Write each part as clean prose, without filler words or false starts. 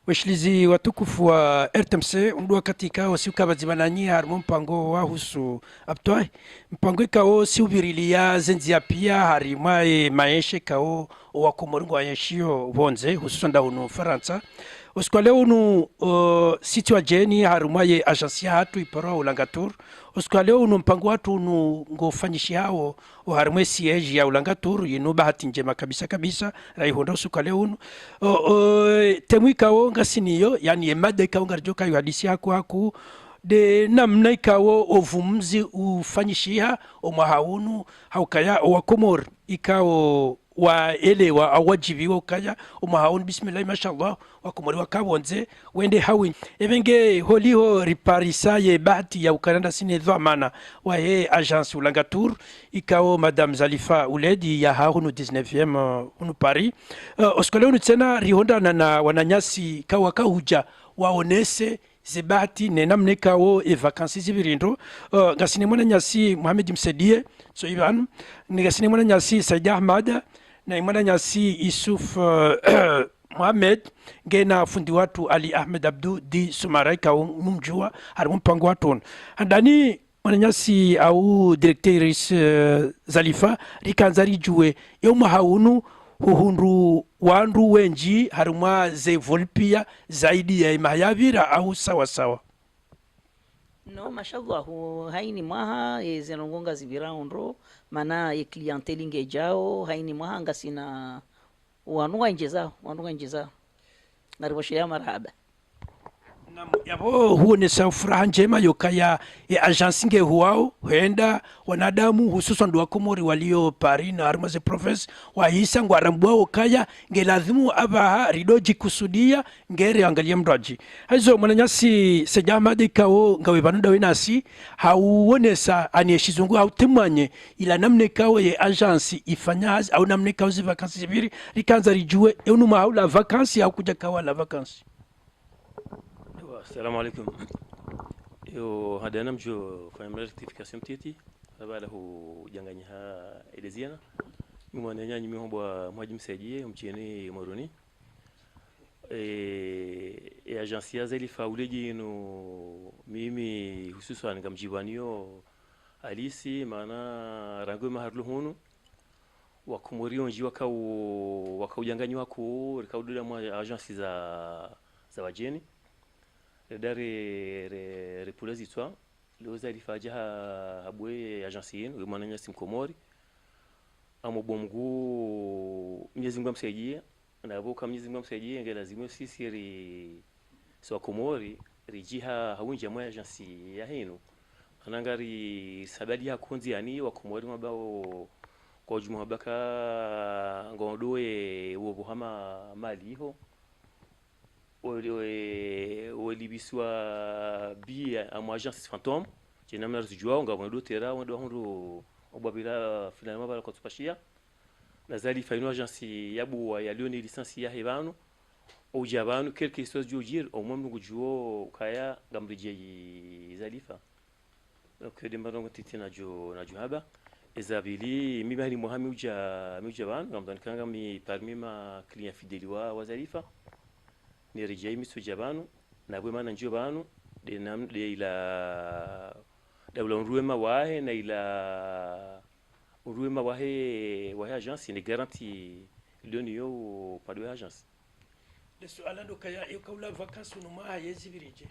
washilizi watukufu wa RTMC undua katika wasiukabazibananyi harimo mpango wa husu abtwai mpango ikao siubirilia zenzia pia harima maeshe kao wakomoringo wayeshio bonze hususan da unu Faransa usikwale unu siti wa jeni harima ye agensi hatu iparo ulangatur usikwale unu mpango watu unu ngofanyishi hao harima siege ya ulangatur yinu bahati njema kabisa raihonda usikwale unu temwi kao ngasiniyo yani emada ikao ngarjoka yu hadisi haku de namna ikawo ovumzi ufanyishiha omahaunu haukaya wakomor ikawo waelewa awajibiwa ukaya omahaunu bismillah mashallah wakomori wakabonze wende hawin evenge holiho riparisa ye bahati ya ukananda sine dhamana wa he agence ulangatur ikawo madame Zalifa Uledi ya haunu 19e unu Paris oskole unu tena rihonda na wananyasi kawa kahuja waonese zibati nenamne kawo e vacances zibirindo ngasine mwana nyasi Mohamed Msedie so iban ngasine mwana nyasi Said Ahmad na mwana nyasi Isuf Mohamed ngena fundi watu Ali Ahmed Abdu di Sumarai kawo mumjua harimo mpango watu ndani mwana nyasi au directrice Zalifa rikanzari juwe yo mahaunu huhundu wandu wenji harumwa ze volpia zaidi ya mahayavira au sawa no mashallah haini maha zenongonga zibiraundo mana ye clientele ngejao haini maha ngasina wanunga njeza nariboshe marhaba yabo huonesa furaha njema yokaya ya agensi nge huao huenda wanadamu hususan ndu wakomori walio Paris na harmaze province wahisa ngwarambua okaya nge lazimu abaha ridoji kusudia ngere angalia mdoji hazo mwananyasi sejamade kao ngawe banuda wenasi hauonesa anieshizungu hautemanye ila namne kao ye agensi ifanyazi au namne kao zi vacances zibiri rikanza rijue eunuma haula vacances au kuja kawa la vacances. السلام عليكم يو هذا نمجو فاهم rectification تيتي هذا له جانغانيها إليزيانا ممن يعني مهم بمهاجم سيدي مشيني موروني agensia Zalifa Uledi no mimi hususan ngamjibanio alisi maana rango maharlu hunu wakumurion jiwa wakaujanganywa ku rikaududa mwa agensi za wajeni dare repulezi twa leo Zalifa jaha habwe agensi yenu mwananya simkomori amobomgu Mwenyezi Mungu amsaidie na boka Mwenyezi Mungu amsaidie ngela lazima sisi so komori rijiha hawinja mwa agensi ya hino anangari sabadi hakunzi yani wa komori mabao kwa juma baka ngodoe wo bohama maliho olibiswa bi am agence fantôme jina mna rujua ngabo tera ndo hondo obabila finalement bala kotupashia na Zalifa ino agence yabu ya lioni license ya hebano ou jabanu quelque chose jojir au même ngujuo kaya ngamrije Zalifa donc dembarongo titina jo haba ezabili mi bali Mohamed uja banu ngamdan kanga mi parmi ma client fidèle wa Zalifa ni rijai misu jabanu na bwe mana njio banu de nam de ila dawla ruema wahe na ila ruema wahe agence ni garantie lioni yo pas de agence le suala ndo kaya ikaula vacances numa yezi birije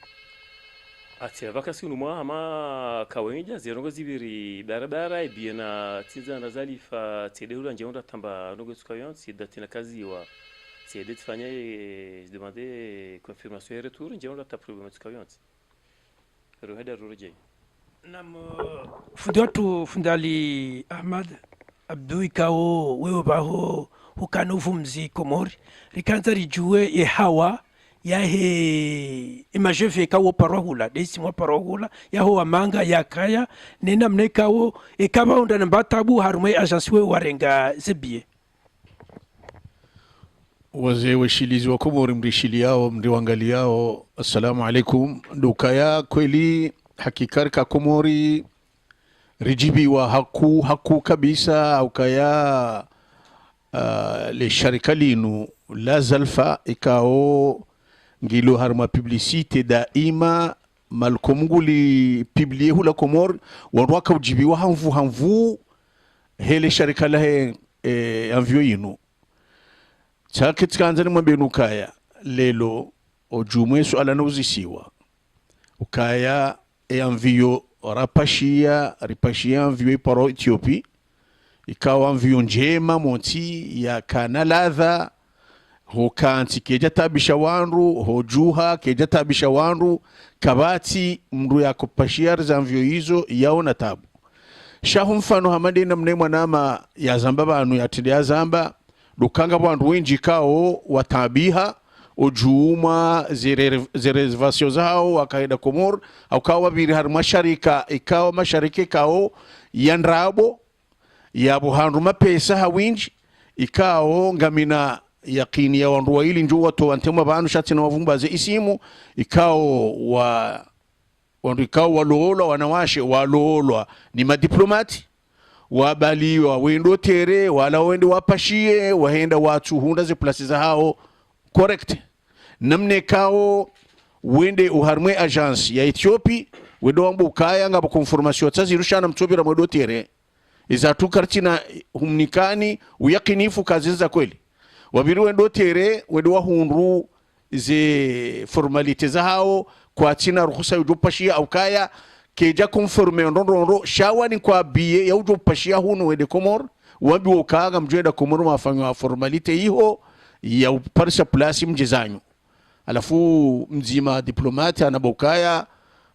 ati vacances numa ama kawenja zirongo zibiri barabara ibiena tinza na Zalifa tedehula njeonda tamba ndogo tukayonsi datina kazi wa c'est de se demander confirmation et retour njeonda tapruba tukayonsi roheda roje nam fundi watu fundali Ahmad Abdu ikao wewe baho hukanovu mzi komori rikanza rijue ye hawa ya he imajeve kawo parohula desi mwa parohula ya ho amanga ya kaya nena mnekawo ekaba unda nambatabu harume agence we warenga zebie wazee washilizi wa Komori mrishiliao mriwangaliao assalamu alaikum dukaya kweli hakikari ka Komori rijibi wa haku kabisa au kaya le sharika linu la Zalfa ikao ngilo harma publicité daima malkomnguli publier hula komor wanwaka ujibiwa hanvu hele sharika lahe envio yinu chake tkanzani mwambenu kaya lelo ojumwe suala na uzisiwa ukaya envio ripashia envio iparo Ethiopia ikawa envio njema monti ya kana ladha hokanti keja tabisha wanru hojuha keja tabisha wanru kabati mru ya kupashia zanvyo hizo yaona tabu shahu mfano hamade na mne mwanama ya zamba banu ya tili ya zamba dukanga wanru wenji kao watabiha ojuma zirezvasyo zao wakaida komor au kawa biri har masharika ikawa masharike kao yandrabo ya buhanru mapesa hawinji ikao ngamina yakini ya wandu waili njo watu wantema banu shati na wavumbaze isimu wandu ikao waloolwa wanawashe waloolwa ni madiplomati wabaliwa wendo tere wala wende wapashie wahenda watu hunda ze plasi za hao correct namne kao wende uharmwe agence ya Ethiopia wendo wambu ukaya ngaba konformasyon tazirushana mtobira mwedo tere izatu kartina humnikani uyakinifu kazi za kweli wabiri wendo tere wendo wahunru ze formalite za hao kwa tina ruhusa ujupashia au kaya keja konforme ndondondo shawani kwa biye ya ujupashia hunu wende komor wabi ukaga mjweda komor mafanywa formalite hiyo ya uparisha plasi mjezanyu alafu mzima diplomati anabokaya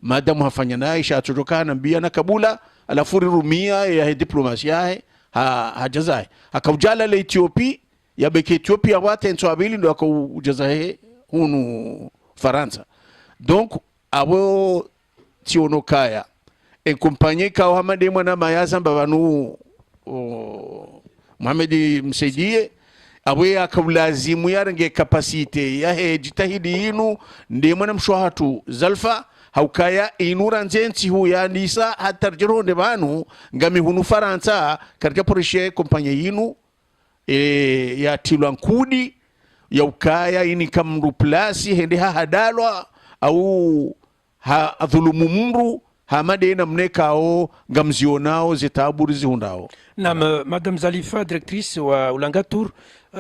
madamu hafanya naye shatotoka na mbia na kabula alafu rirumia ya diplomasi yae hajazai akaujala le Ethiopia ya beke Ethiopia wate ntwabili ndo akaujazahe hunu Faransa donc abo tiono kaya en compagnie ka Hamade mwana mayaza mbabanu Mohamed Msaidie awe akawlazimu yarange kapasite ya jitahidi inu ndi mwana mshwahatu zalfa haukaya inura njensi hu ya nisa hatarjiro de banu ngami hunu Faransa karja porishe kompanya inu ya tilankudi ya ukaya ini kamru plasi hende hadalwa au dhulumu mumru Hamade na mnekao ngamzionao zitaburi zihundao na Madame Zalifa directrice wa Ulangatur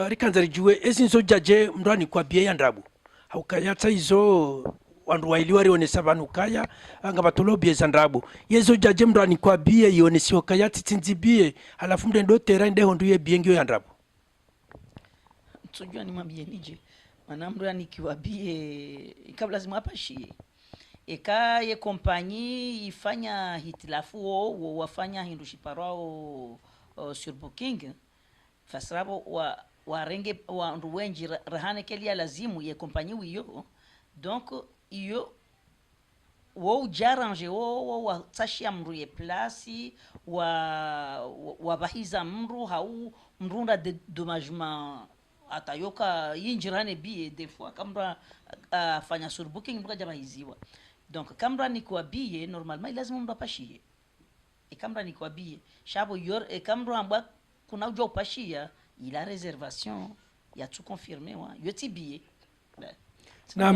rikanza rijue ezinzo jaje mrani kwa bie ya ndabu haukaya taizo wandu wailiwari onesa banu kaya anga batolo bie za ndabu yezo jaje mrani kwa bie yonesi okaya titinzi bie halafu mdendo tera inde honduye bie ngio ya ndabu tujua ni mambie nije manamru ni kiwa bie kabla lazima apashie eka ye kompanyi ifanya hitilafu wo wafanya hindushiparao sur booking fasrabo wa renge wa nduwenji rahane kelia lazimu ye kompanyi wiyo donc iyo wo jaranje wo tashia mru ye place wa bahiza mru hau mrunda de dommagement atayoka yinjirane bie des fois kamra fanya sur booking mruka jabahiziwa donc kamra ni kwa bie normalement lazima mtu apashie kamra ni kwa bie shabo yor kamra amba kuna ujua upashia ila reservation ya tu confirmer wa yoti bie na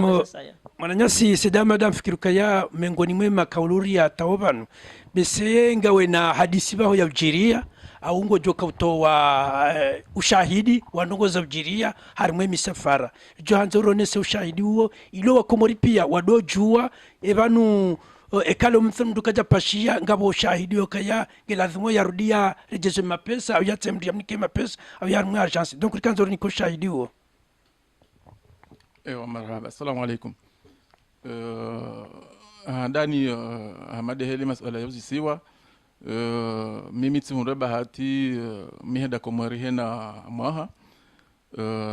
mananyasi seda madam fikirukaya mengoni mwema kauluri ya taobanu bese ngawe na hadisi baho ya ujiria au ngo joka utowa ushahidi wanongo za ujiria harimwe misafara johanzo ronese ushahidi huo ilo wakomori pia wadojua ebanu ekalo mthundu kaja pashia ngabo ushahidi okaya gelazimo yarudia rejezo mapesa au yatemdia mnike mapesa au yarimwe agence donc rikanzo niko ushahidi huo. Ewa marhaba, assalamu alaikum. Ndani Hamade heli masala ya uzisiwa mimi tsimure bahati mihenda komori hena mwaha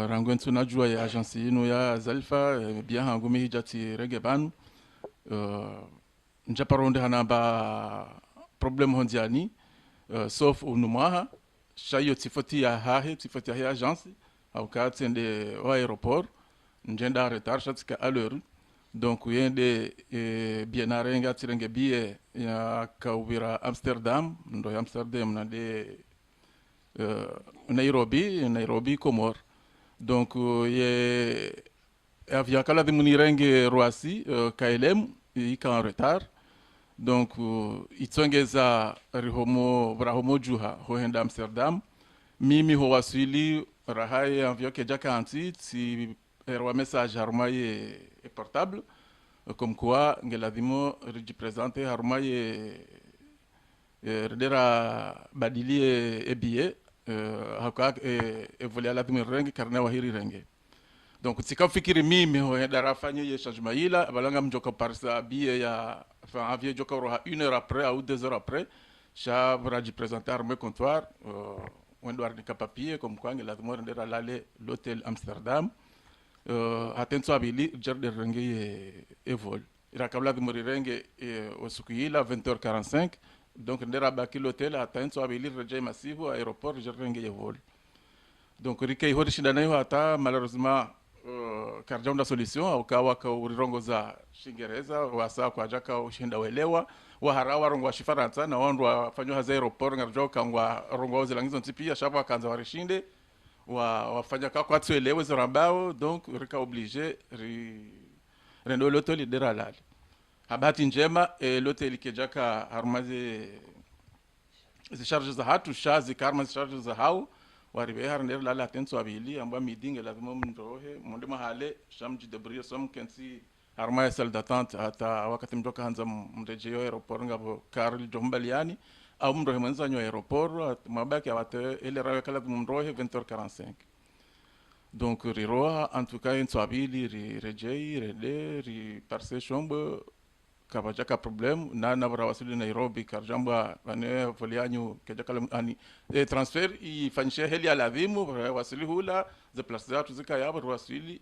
rangu ntu najua ya agensi ino ya Zalfa bia hangu mihijati rege banu njaparonde hanamba problem hondiani sauf unu mwaha shayo tifoti ya hahe tifoti ya agensi au katende wa aeroport njenda retard chatka à l'heure donc yende bienarenga tirenge bie ya kawira Amsterdam ndo Amsterdam na de Nairobi Comor donc ye havia kala de munirenge Roissy KLM ika en retard donc itsongeza rihomo brahomo juha hoenda Amsterdam mimi ho wasili rahaye avio ke jakanti si erwa message harmaye e portable comme quoi ngeladimo représenter harmaye redera badili e billet haka evolea la renge karne wa hiri renge donc sikafikiri mimi hoenda rafanye ye changement ila balanga mjoka parsa billet ya enfin avion joka roha 1 heure après ou 2 heures après cha braji présenter armé comptoir wendo arnika papier comme quoi ngeladimo rendera lale l'hôtel Amsterdam attention abili jerde renge e vol ira kabla de mori renge osukuila 20h45 donc ndera baki l'hôtel attention abili reje massivo aéroport jerde renge e vol donc rikei hodi shinda nayo ata malheureusement karjam da solution au kawa ka urirongoza shingereza wasa kwa jaka ushinda welewa wa harawa rongo wa shifaransa na wandu wafanywa haza aéroport ngarjo kangwa rongo wa zelangizo ntipia shaba kanza warishinde wafanya kwa tuelewe zorambao donc rika obligé rendo l'hôtel lidera lali habati njema l'hôtel kejaka harmaze ze charges za hatu shazi karma ze charges za hao waribe harnder lala tenso abili amba midinge lazima mndohe monde mahale shamji debrir som kensi harma salle d'attente ata wakati mdoka hanza mrejeo aeroport ngabo Karl Jombaliani au mrohe mwanzanyo aeroport mabaki awate ele rawe kala mrohe 20h45 donc riroa en tout cas insabili rejei rede ri parse chombe kabajaka problem na bra wasili Nairobi karjamba ane volianyo kejaka ani transfer i fanishe heli alavimu wasili hula ze place tu zika yabo wasili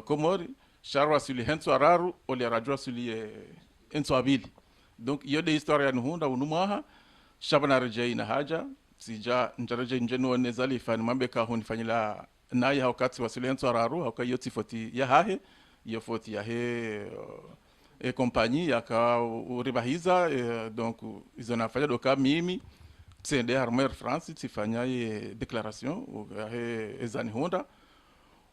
komori char wasili henso araru oli radio wasili insabili donc yode historia nuhunda unumaha shabana rejei na haja sija njareje njeno nezali fani mambe ka hunifanyila naye wakati wasilenzo araru haukayo tifoti ya hahe yo foti ya he compagnie yaka uribahiza donc ils ont fait doka mimi tsende armée France tifanya ye déclaration he ezani honda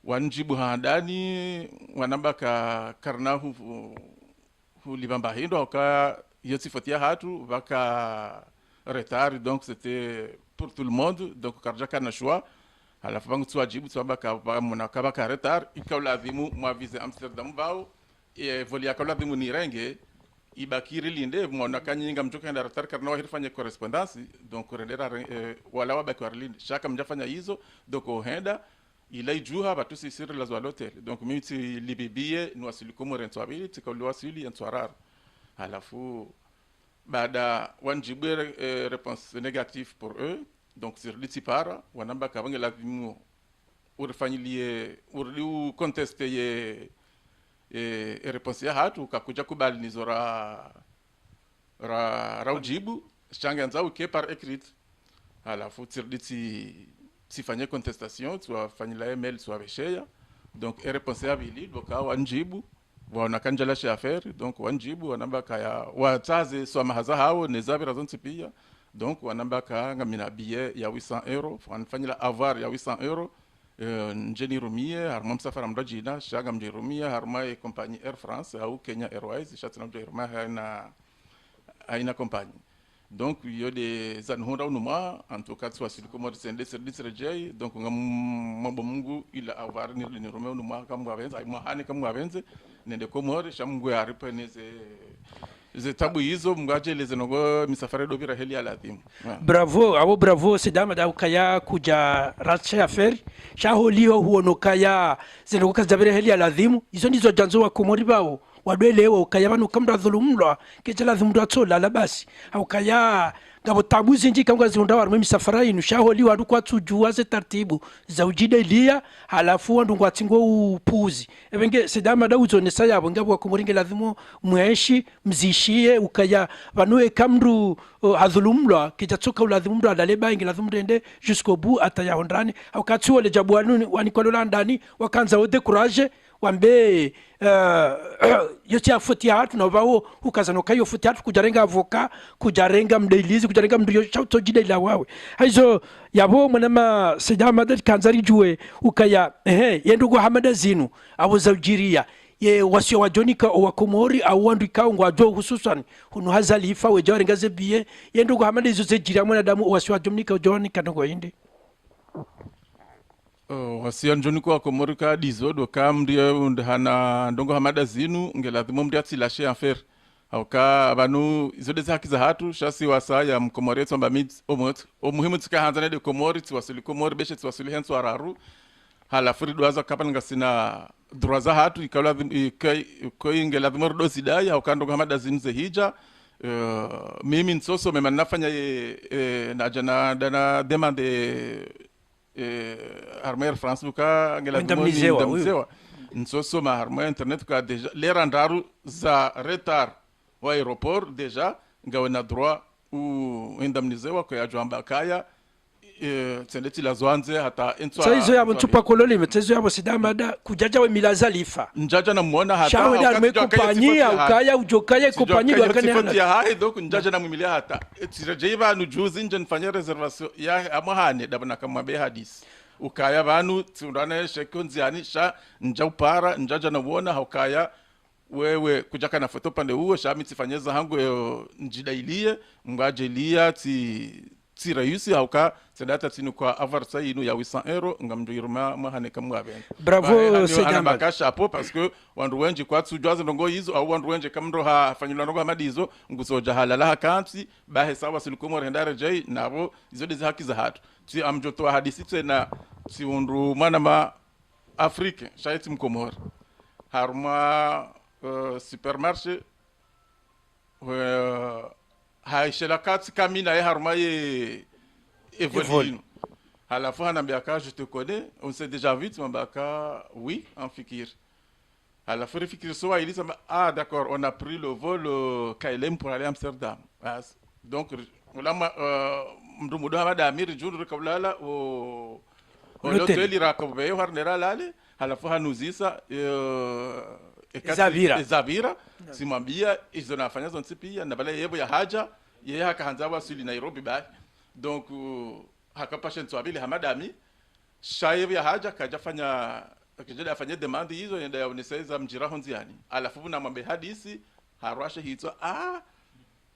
wanjibu handani wanambaka karnahu hulibamba hindo aka yo tifoti ya hatu baka retard donc c'était pour tout le monde donc karjaka na choix alafu bangu tuwajibu tuwabaka munakaba ka retard ikawlazimu mwavize Amsterdam bao voli yakawlazimu nirenge ibakiri linde mwanakanyinga mjoka enda retard karna wahirifanya correspondance donc rendera wala wabaki warlinde shaka mjafanya hizo donc ohenda ila ijuha batu sisiri la hotel donc mimi ti libibie nwasili komo rento abili tikawliwasili ntwarar alafu baada wanjibu réponse négative pour eux donc sur litipara wanamba kabange la vimu urfanyilie urliu conteste ye réponse ya hatu kakuja kubali nizora raujibu changa nzao ke par écrit alafu tirliti sifanye contestation tu fanyila email tu avesheya donc réponse ya bili doka wanjibu wanakanja chez affaire donc wanjibu wanamba kaya wataze so mahaza hao nezabira zonti pia donc wanambaka ngamina billet ya 800 euros wanafanyila avoir ya 800 euros njeni rumie harma msafara mrajina shaga mjerumia harma e compagnie Air France au Kenya Airways shatina mjerumia haina compagnie donc yo des anhonda unuma en tout cas soit sur comme sende service rejei donc mambo mungu ila avoir ni rumia unuma kama avenza ai mahani kama avenze nende komore shamungu ya ripeneze zetabu hizo mngajeleze nogo misafara dobira heli alazimu bravo abo bravo sedama da ukaya kuja racha affaire shaholio huono kaya zenogo kazabira heli alazimu hizo ndizo janzo wa komori bao wadwelewa ukaya banu kamda dhulumlwa kejela dhumdu atsola la basi ukaya ngabo tabuzi nji kangwa zionda warme misafara inu shaholi wadu kwa tujua ze tartibu za ujida ilia halafu wandu ngwatingo upuzi ebenge sedama da uzo nesa yabo ngabo wakumoringe lazimo mweshi mzishie ukaya vanue kamru hadhulumlwa kijatsoka ulazimumdu adaleba ingi lazimumdu ende jusqu'au bout ataya hondrani ukatuo le jabuanu wanikwalola ndani wakanza ode courage wambe yote afuti hatu na wao ukazano kayo futi hatu kujarenga avoka kujarenga mdailizi kujarenga mndu chauto jida ila wawe hizo yabo mwanama sejama madad kanzari juwe ukaya yendugo hamada zinu abo zawjiria ye wasio wajonika wa Komori au wandu ikao ngwajo hususan hunu hazalifa wejarenga zebiye yendugo hamada izo zejira mwanadamu wasio wajonika ujonika ndogo indi wasiya njoniko wa Komori ka dizo do kamrie undhana ndongo hamada zinu ngelazimo mdia tsilashe affaire au ka abantu izo de haki za hatu shasi wasaya mkomori tsomba mid omot omuhimu tsika hanzane de Komori tswasuli Komori beshe tswasuli henso araru hala furi doaza kapanga sina droza hatu ikala ko ingelazimo do sidai au ka ndongo hamada zinu ze hija mimi nsoso mema nafanya na jana dana demande armée France buka ngela ndamzewa nsoso ma armée internet ka deja lerandaru za retard wa aéroport deja ngawana droit ou indemnizewa ko yajwamba kaya tsendeti la zwanze hata entwa saizo yabo tupa kololi metezo yabo sidamada kujaja we milaza lifa njaja na muona hata shawe na armée compagnie au kaya ujokaya compagnie do akane hana ya hai donc njaja na mwimilia hata etireje banu juzi nje nfanya reservation ya amahane dabana kama be hadisi ukaya banu tsundana shekonziani sha njaupara njaja na muona haukaya wewe kujaka na foto pande huo shami tifanyeza hangu njidailie mbajelia ti rayusi hauka sedata tinu kwa avarsa inu ya 800 euro ngamjiruma mahane kamwabe bravo sejamba bakasha hapo parce que wandu wenji kwa tsujaza ndongo hizo au wandu wenji kamro ha fanyula ndongo amadizo ngusoja halala hakanti bahe sawa silikomo rendare jay nabo izo de haki za hatu ti amjoto hadisi tena ti undu mana ma Afrique shaiti mkomor harma supermarché haishela kati kamina ya harma ye evolino à la fois Nambaka je te connais on s'est déjà vu tu m'embaka oui en fikir à la fois fikir so il dit ah d'accord on a pris le vol KLM pour aller à Amsterdam donc on a mdumudo hamada amir jour kablala au l'hôtel irakobe harnera lale à la fois hanuzisa Zavira simwambia izo nafanya zonse pia na bala yebo ya haja yeye hakaanza wasili Nairobi ba donc hakapasha ntwabili hamadami shayebo ya haja kajafanya akijada afanye demand hizo yenda yaoneseza mjira honziani alafu na mambe hadisi harwashe hizo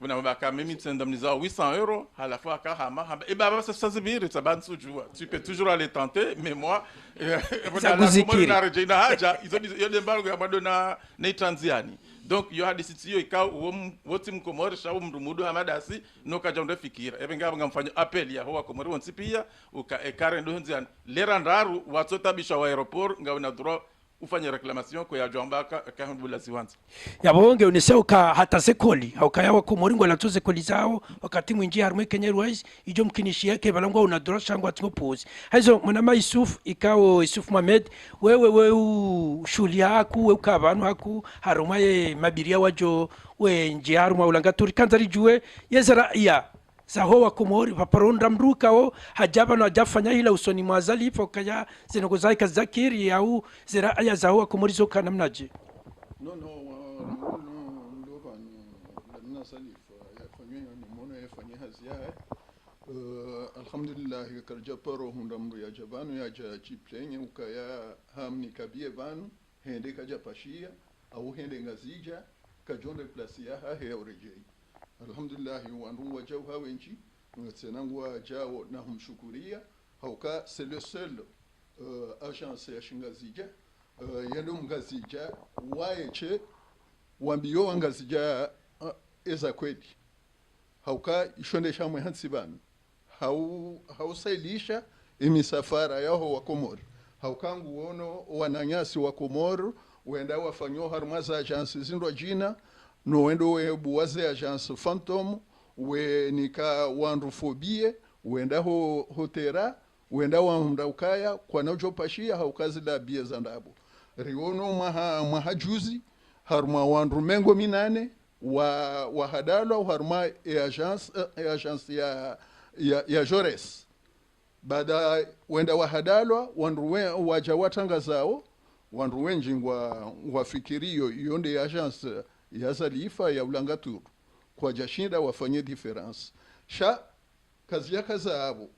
buna mabaka mimi tsendamniza 800 euro alafu akahama et baba ça zibiri tabansu jua tu peux toujours aller tenter mais moi na rejina haja izo yo mbango ya madona na Tanzania donc yo hadisi tiyo ikao woti mkomori shawo mrumudu hamadasi no kaja ndo fikira ngaba ngamfanya appel ya ho komori wonsi pia uka ekare ndo honziani lerandaru watsotabisha wa aeroport ngabona droit ufanye reclamation ko ya jambaka kahambula siwanza yabonge uniseo ka hata sekoli haukaya wa Komori ngo latuze koli zao wakati mwinji harumwe Kenya Airways ijo mkinishi yake balangwa unadora shangwa timopozi hizo mwanama Yusuf ikao Yusuf Mohamed wewe shuli yako wewe kabanu haku harumwe mabiria wajo we nji harumwe ulanga turi kanzari juwe yezara iya saho wa Komori paparonda mruka o hajaba na jafanya ila usoni mwazali kaya zinogo zai kazakiri au zira aya zaho wa Komori zoka namnaje no ndo bana salifa yafanywa ni mona yafanya hazia alhamdulillah karja paro hunda mru ya jabanu ya chiplenye ukaya hamni kabie banu hende kaja pashia au hende ngazija kajonde plasi ya he orejei alhamdulillah wandu wajau hawenchi tsenangu wajao na humshukuria hauka c'est le seul agence ya shingazija yendo mngazija waeche wambio wangazija eza kweli hauka ishonde shamwe hansibanu hausailisha imisafara yaho wa Komoro haukangu wono wananyasi wa Komoro wenda wafanyo harmaza agence zindo jina no wendo we buwaze agence Phantom we nika wanrufobie wenda hotera wenda wanda ukaya kwa nojo pashia haukazi da bie zandabo riono mahajuzi harma wanru mengo minane wa hadalo harma agence ya Jores bada wenda wa hadalo wanru waja watanga zao wandu wenji wafikirio yonde agence ya zalifa ya ulangaturu kwa jashinda wafanye difference sha kazi ya kazabu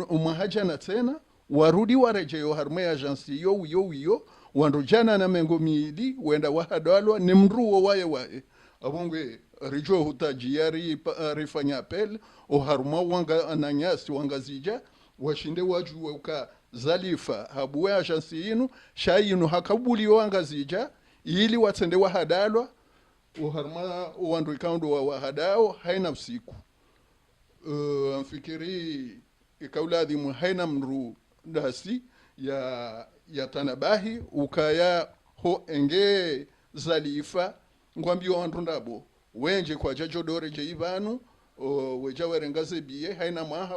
umahaja na tena warudi warejeyo harme agence yo wandu jana na mengo miili wenda wahadalwa ni mruo wae abonge rijo hutajiyari rifanya apel o haruma wanga ananyasi wanga zija washinde waju uka zalifa habuwe agence yinu shayinu hakabuli wanga zija ili watende wahadalwa o haruma wandu ikaundo wahadao haina usiku mfikiri ikauladi mu haina mru dasi ya tanabahi ukaya ho enge zalifa ngwambio wandu ndabo wenje kwa jajo dore je ivanu weja werengaze biye haina maha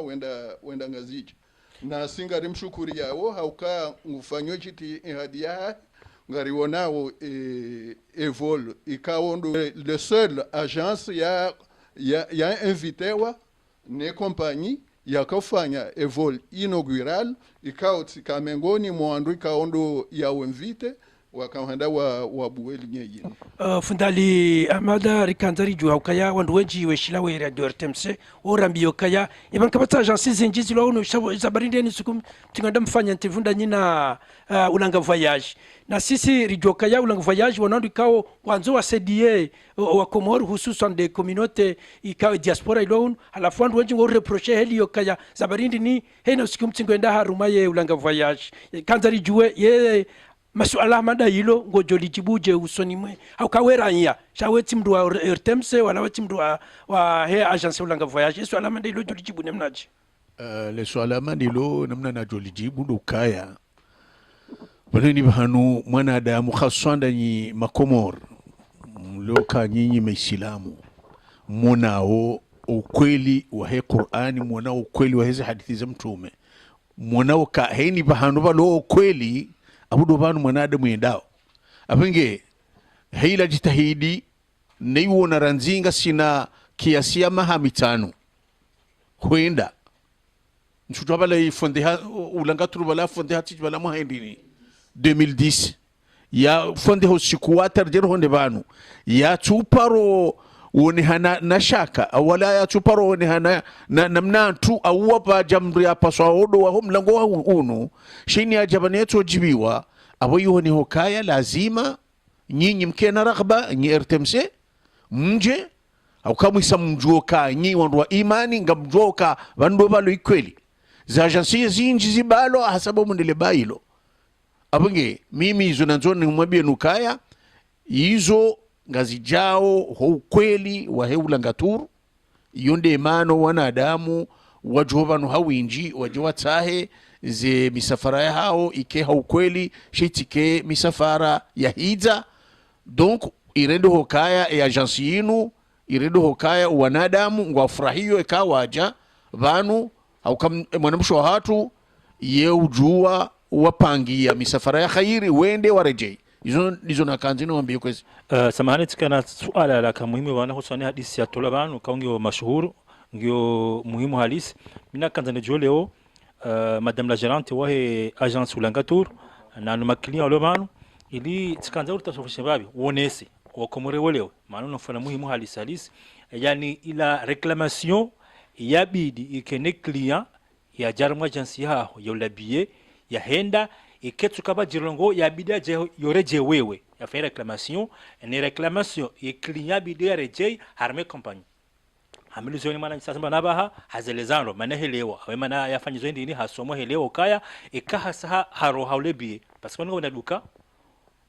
wenda ngaziji na singari mshukuri yawo hauka ngufanywe chiti hadia ngari wonao evol ikawondo le seul agence ya invitewa ne compagnie yakafanya evol inaugural ikaoti kamengoni mwandu ikaondo ya invite wakahanda wa buweli nyeyini fundali amada rikanzari jua ukaya wandu wenji weshila we radio RTMC orambiyo kaya iban kabata agence zinjizi lo no zabarinde ni sukum tinganda mfanya ntivunda nyina ulanga voyage na sisi rijo kaya ulanga voyage wanandu ikao wanzo wa CDA wa Komoro hususan de communauté ikao diaspora ilo alafu wandu wenji wo reprocher heli kaya zabarinde ni hena sukum tingenda haruma ye ulanga voyage kanzari jue ye masuala mada hilo ngojo lijibuje usoni mwe au kaweranya shaweti mdu wa RTMC wala weti mdu wa he agence ulanga voyage swala mada hilo jolijibu nemnaji le swala mada hilo namna na jolijibu dukaya baleni bahanu mwanadamu khaswanda ni makomor mloka nyinyi maislamu mwanao ukweli wa he Qur'ani mwanao ukweli wa hizi hadithi za mtume mwanao ka heni bahanu balo ukweli abudo banu mwanadamu yendao apenge heila jitahidi neiwo na ranzinga sina kiasi ya maha mitano huenda nchutu bala ifonde ulangaturu bala fonde hati bala mahendini 2010 ya fonde ho sikuwatar jero honde banu ya tuparo woni hana nashaka awala ya tuparo woni hana namnantu awapa jamri apa swaodo wa homlango wa uno shini ya jabaneto jibiwa aboyo ni hokaya lazima nyinyi mkena raghba nyi RTMC mje au kama isamjuoka nyi wandu wa imani ngamjoka bandu balo ikweli za agency zinji zibalo hasabu mundele bailo abunge mimi izo nanzoni mwabie nukaya izo ngazijao ho ukweli wa heula ngaturu yonde emano wanadamu wajovanu hawinji wajiwa tahe ze misafara ya hao ike ha ukweli shitike misafara ya hidza donc irendo hokaya agence yinu irendo hokaya wanadamu ngwafurahiyo ikawaja vanu au kam mwanamsho wa hatu ye ujua wapangia misafara ya khairi wende warejei izo na kanzino wambie kwezi samahani tikana suala la muhimu wana husani hadisi ya tolabanu kaungi mashuhuru ngio muhimu halisi mina kanzane joleo madame la gérante wahe agence Ulangatur na numaklia olomanu ili tikanza utasofisha babi wonese wakomore woleo maana nofana muhimu halisi yani ila réclamation yabidi ikene client ya jarmu agence yao yolabiye ya henda iketu kaba jirongo yabidi yoreje wewe ya faire réclamation ni réclamation ye client bidi ya reje harme compagnie hamilizoni mana sasa nabaha hazelezano mana helewa awe mana yafanyizo ndini hasomo helewa kaya ikahasa haro haulebi parce que on a duka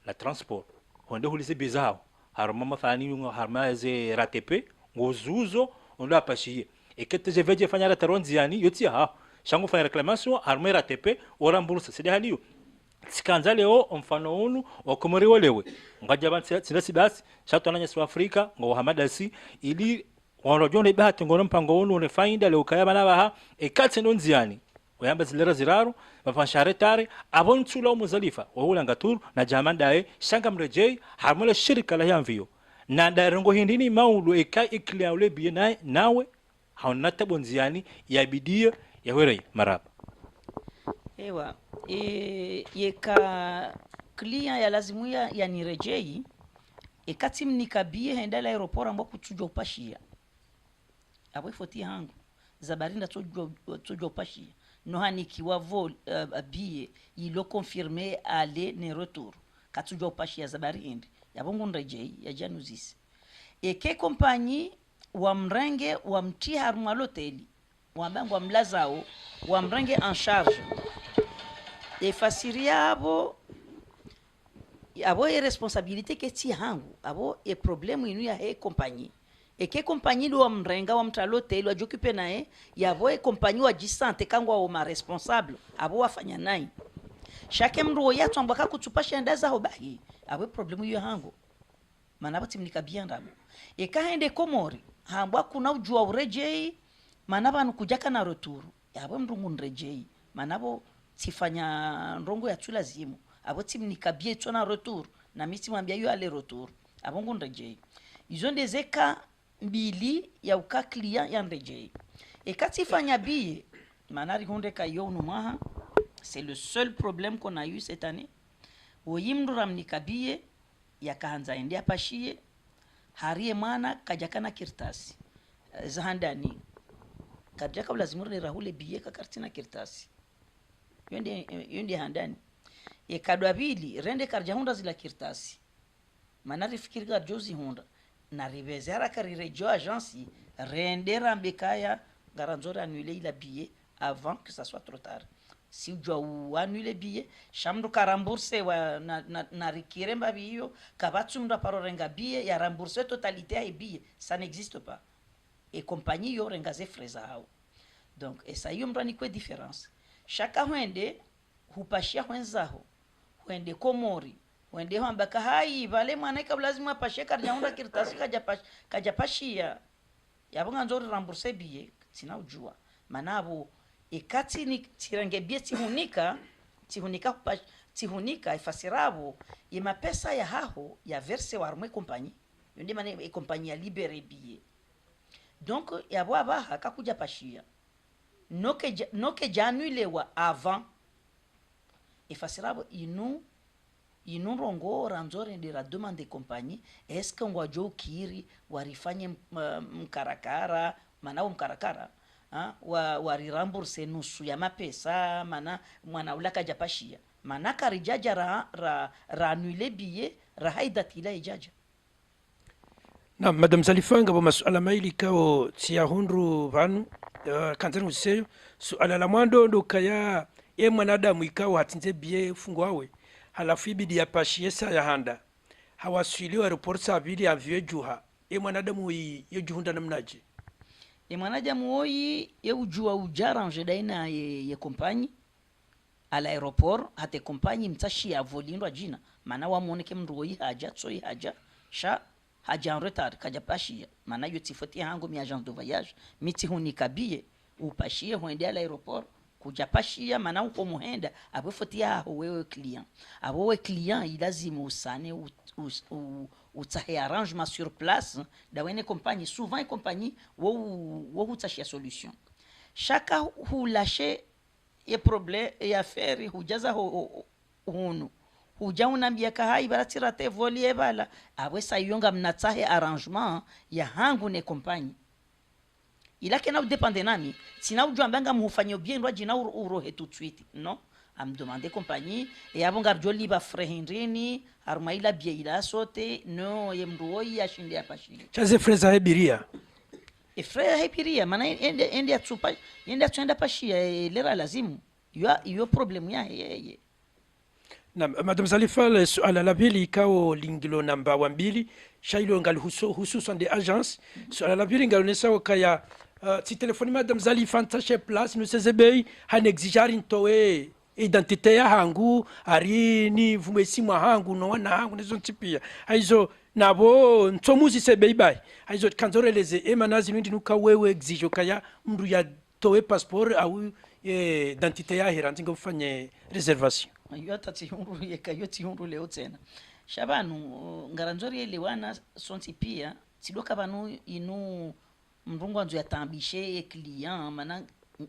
la transport onde hulise bizao haroma mafani harma ze ratepe ngozuzo on a pashiye ikete je veje fanya la taronziani yoti ha shango fanya réclamation harma ratepe orambursa c'est haliyo sikanza leo mfano unu wakomori walewe ngajabansi silasi basi shatonanya South Africa ngo hamadasi ili wanajone bahati ngono mpango unu ne fainda leo kaya banabaha ekatse nonziani oyamba zilera ziraru bafanshare tare abontu lo muzalifa wahula ngaturu na jamandae shanga mrejei harmule shirika la yamvio na darengo hindini maulu iklia ule biye nawe haunata bonziani yabidia yawere maraba ewa ye ka client ya lazimu ya nirejei ekati mnikabie henda la aeroport ambo kutujo upashia abo ifoti hangu zabarinda tujo upashia no hanikiwa vol bie ilo confirmer aller ne retour katujo upashia zabarindi yabongo nrejei ya januzisi eke kompani wa mrenge wa mti haruma l'hôtel wa bango mlazao wa mrenge en charge efasiria abo responsabilité que ti hangu abo e problème inu ya he compagnie e ke compagnie do mrenga wa mtalo hotel wa jokipe nae yabo e compagnie wa distante kangwa o ma responsable abo wafanya nai shake mro ya twamba ka kutupa shenda za hobahi abo problème yu hangu mana bati mnikabia ndabo e ka hende komori hambwa kuna ujua urejei mana banu kujaka na retour yabo mrungu nrejei mana bo tifanya ndongo ya tulazimu abo timnikabie tona retour na miti mwambia yu ale retour abongo nrejei izo ndezeka mbili ya uka client ya nrejei e kati fanya bie manari honde kayo numaha c'est le seul problème qu'on a eu cette année oyimdu ramnikabie yakaanza ende apashie harie mana kajakana kirtasi zahandani kajaka lazima ni rahule bie kakartina kirtasi yende handani e kadwa bili rende karja hunda zila kirtasi manari fikiri ga jozi hunda na ribeze haraka rirejo agence rende rambekaya garanzore annuler la billet avant que ça soit trop tard si ujua annuler billet shamdu ka rembourser wa na rikire mbabi hiyo kabatu mda parorenga billet ya rembourser totalité ya billet ça n'existe pas et compagnie yo rengaze freza hao donc et ça yomra ni quoi différence chaka hwende hupashia hwenzaho wende komori wende hambaka hai vale mwana ka lazima pashe karjaunda kirtasi kajapashia yabonga nzori rembourser billet sina ujua manabo ekati ni tirenge billet tihunika ifasirabo yema pesa ya haho ya verse warmwe compagnie yonde mane e compagnie ya libere billet donc yabo abaha kakuja pashia noke janule wa avant efasirabo inu rongo ranzore ndira demande compagnie est-ce que ngwajo kiri warifanye mkarakara manao mkarakara wari rembourser nusu ya mapesa mana mwana ulaka japashia mana karijaja ra annuler billet ra haidatila ijaja na madame Zalifanga bo masuala maili kao tia hundru vanu kanzani useyo suala la mwando ndo kaya ye mwanadamu ikawa hatinze bie fungo awe halafu ibidi ya pashie sa ya handa hawasiliwa aeroport sa vili ya viwe juha ye mwanadamu ye juhunda namnaje ye mwanadamu oyi ye ujua ujaranje daina ye kompagnie à l'aéroport hate kompagnie mtashi ya volindwa jina mana wamoneke mroi haja tsoi haja sha haja en retard kaja pashia mana yo tifoti hango mi agence de voyage miti hunika bie upashie huende à l'aéroport kuja pashia mana uko muhenda abefotia aho wewe client abo we client ilazimu usane utahe arrangement sur place da wene compagnie souvent compagnie wo utashia solution chaka hu lâcher et problème et affaire hujaza hunu huja unambia kahai baratira te volie bala abo sayonga mnatahe arrangement ya hangu ne compagnie ila kena dépendre nami sina ujua mbanga mufanyo bien ndo jina urohe tout de suite non am demander compagnie et abonga joli ba frehindrini armaila bien ila sote no yemruoi ashinde apashi chaze freza hebiria e freza hebiria mana ende atsupa ende atenda pashia lera lazimu yo problem ya yeye na madame Zalifa suala la pili kao lingilo namba 2 shailo ngali hususan de agence suala la pili ngali nesa kaya si telefoni madame Zalifa ntashe place no sezebei han exigari ntowe identité ya hangu ari ni vumesi mwa hangu no wana hangu nezo ntipia haizo nabo ntomuzi sebei bai haizo kanzoreleze emanazi ndi nuka wewe exijo kaya mndu ya towe passeport au identité ya hiranzi ngofanye reservation yo tati hunru yekayo ti hunru leo tena shabanu ngaranzori elewana sonti pia sidoka banu inu mrungu anzo yatambishe client mana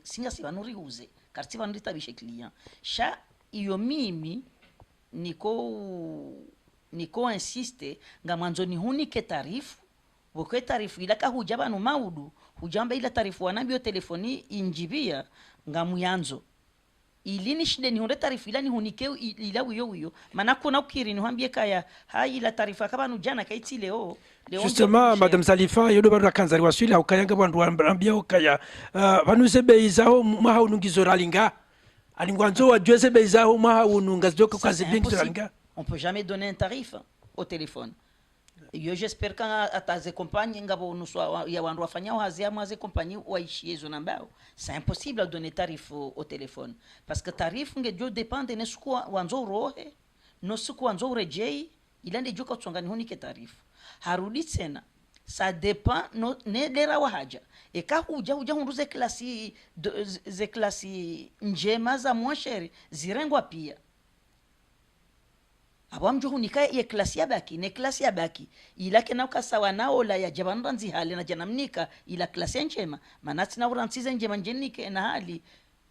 singa si banu riuze karti banu ritabishe client sha iyo mimi niko insiste nga mwanzo ni hunike taarifu bokwe taarifu ila ka huja banu maudu hujamba ila taarifu wanambio telefoni injibia nga muyanzo ilini shide ni hunde taarifu ila ni hunike ila uyo mana kuna ukiri ni hambie kaya hai ila taarifa kabanu jana kaiti leo justement madame Zalifa yodo banu rakanzari waswili haukayanga bandu ambia ukaya banuze beizaho mahaunungizo ralinga alingwanzo wajweze beizaho mahaununga zidoka kazi bingi ralinga. On peut jamais donner un tarif au téléphone. J'espère que ataze compagnie ngabo nuswa ya wandu wafanyao hazi amaze compagnie waishie zo nambao. C'est impossible de donner tarif au téléphone parce que tarif ngejo dépend de nesuku wanzo rohe no suku wanzo rejei ilande joka tsongani hunike tarif. Harudi tena ça dépend no ne dera wa haja e ka huja hunduze klasi ze klasi njema za mwasheri zirengwa pia abamjo hunika ye klasi ya baki ne klasi ya baki ila kena ukasawa nao la ya jabanranzi hali na janamnika ila klasi njema manati na uransize njema njenike na hali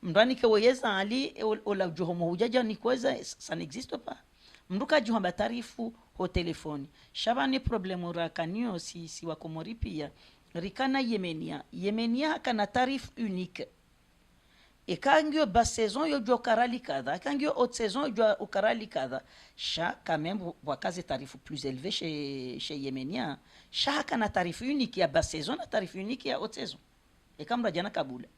mndani ke weyeza hali ola johomo hujaja ni kweza ça n'existe pas mnduka juhamba tarifu ho telefoni shabani problemu rakanio si wakomori pia rikana yemenia kana tarif unique et kangio bas saison yo jo karali kada kangio haute saison yo jo karali kada cha quand même wakaze tarif plus élevé chez yemenia cha kana tarif unique ya bas saison na tarif unique ya haute saison et kama jana kabula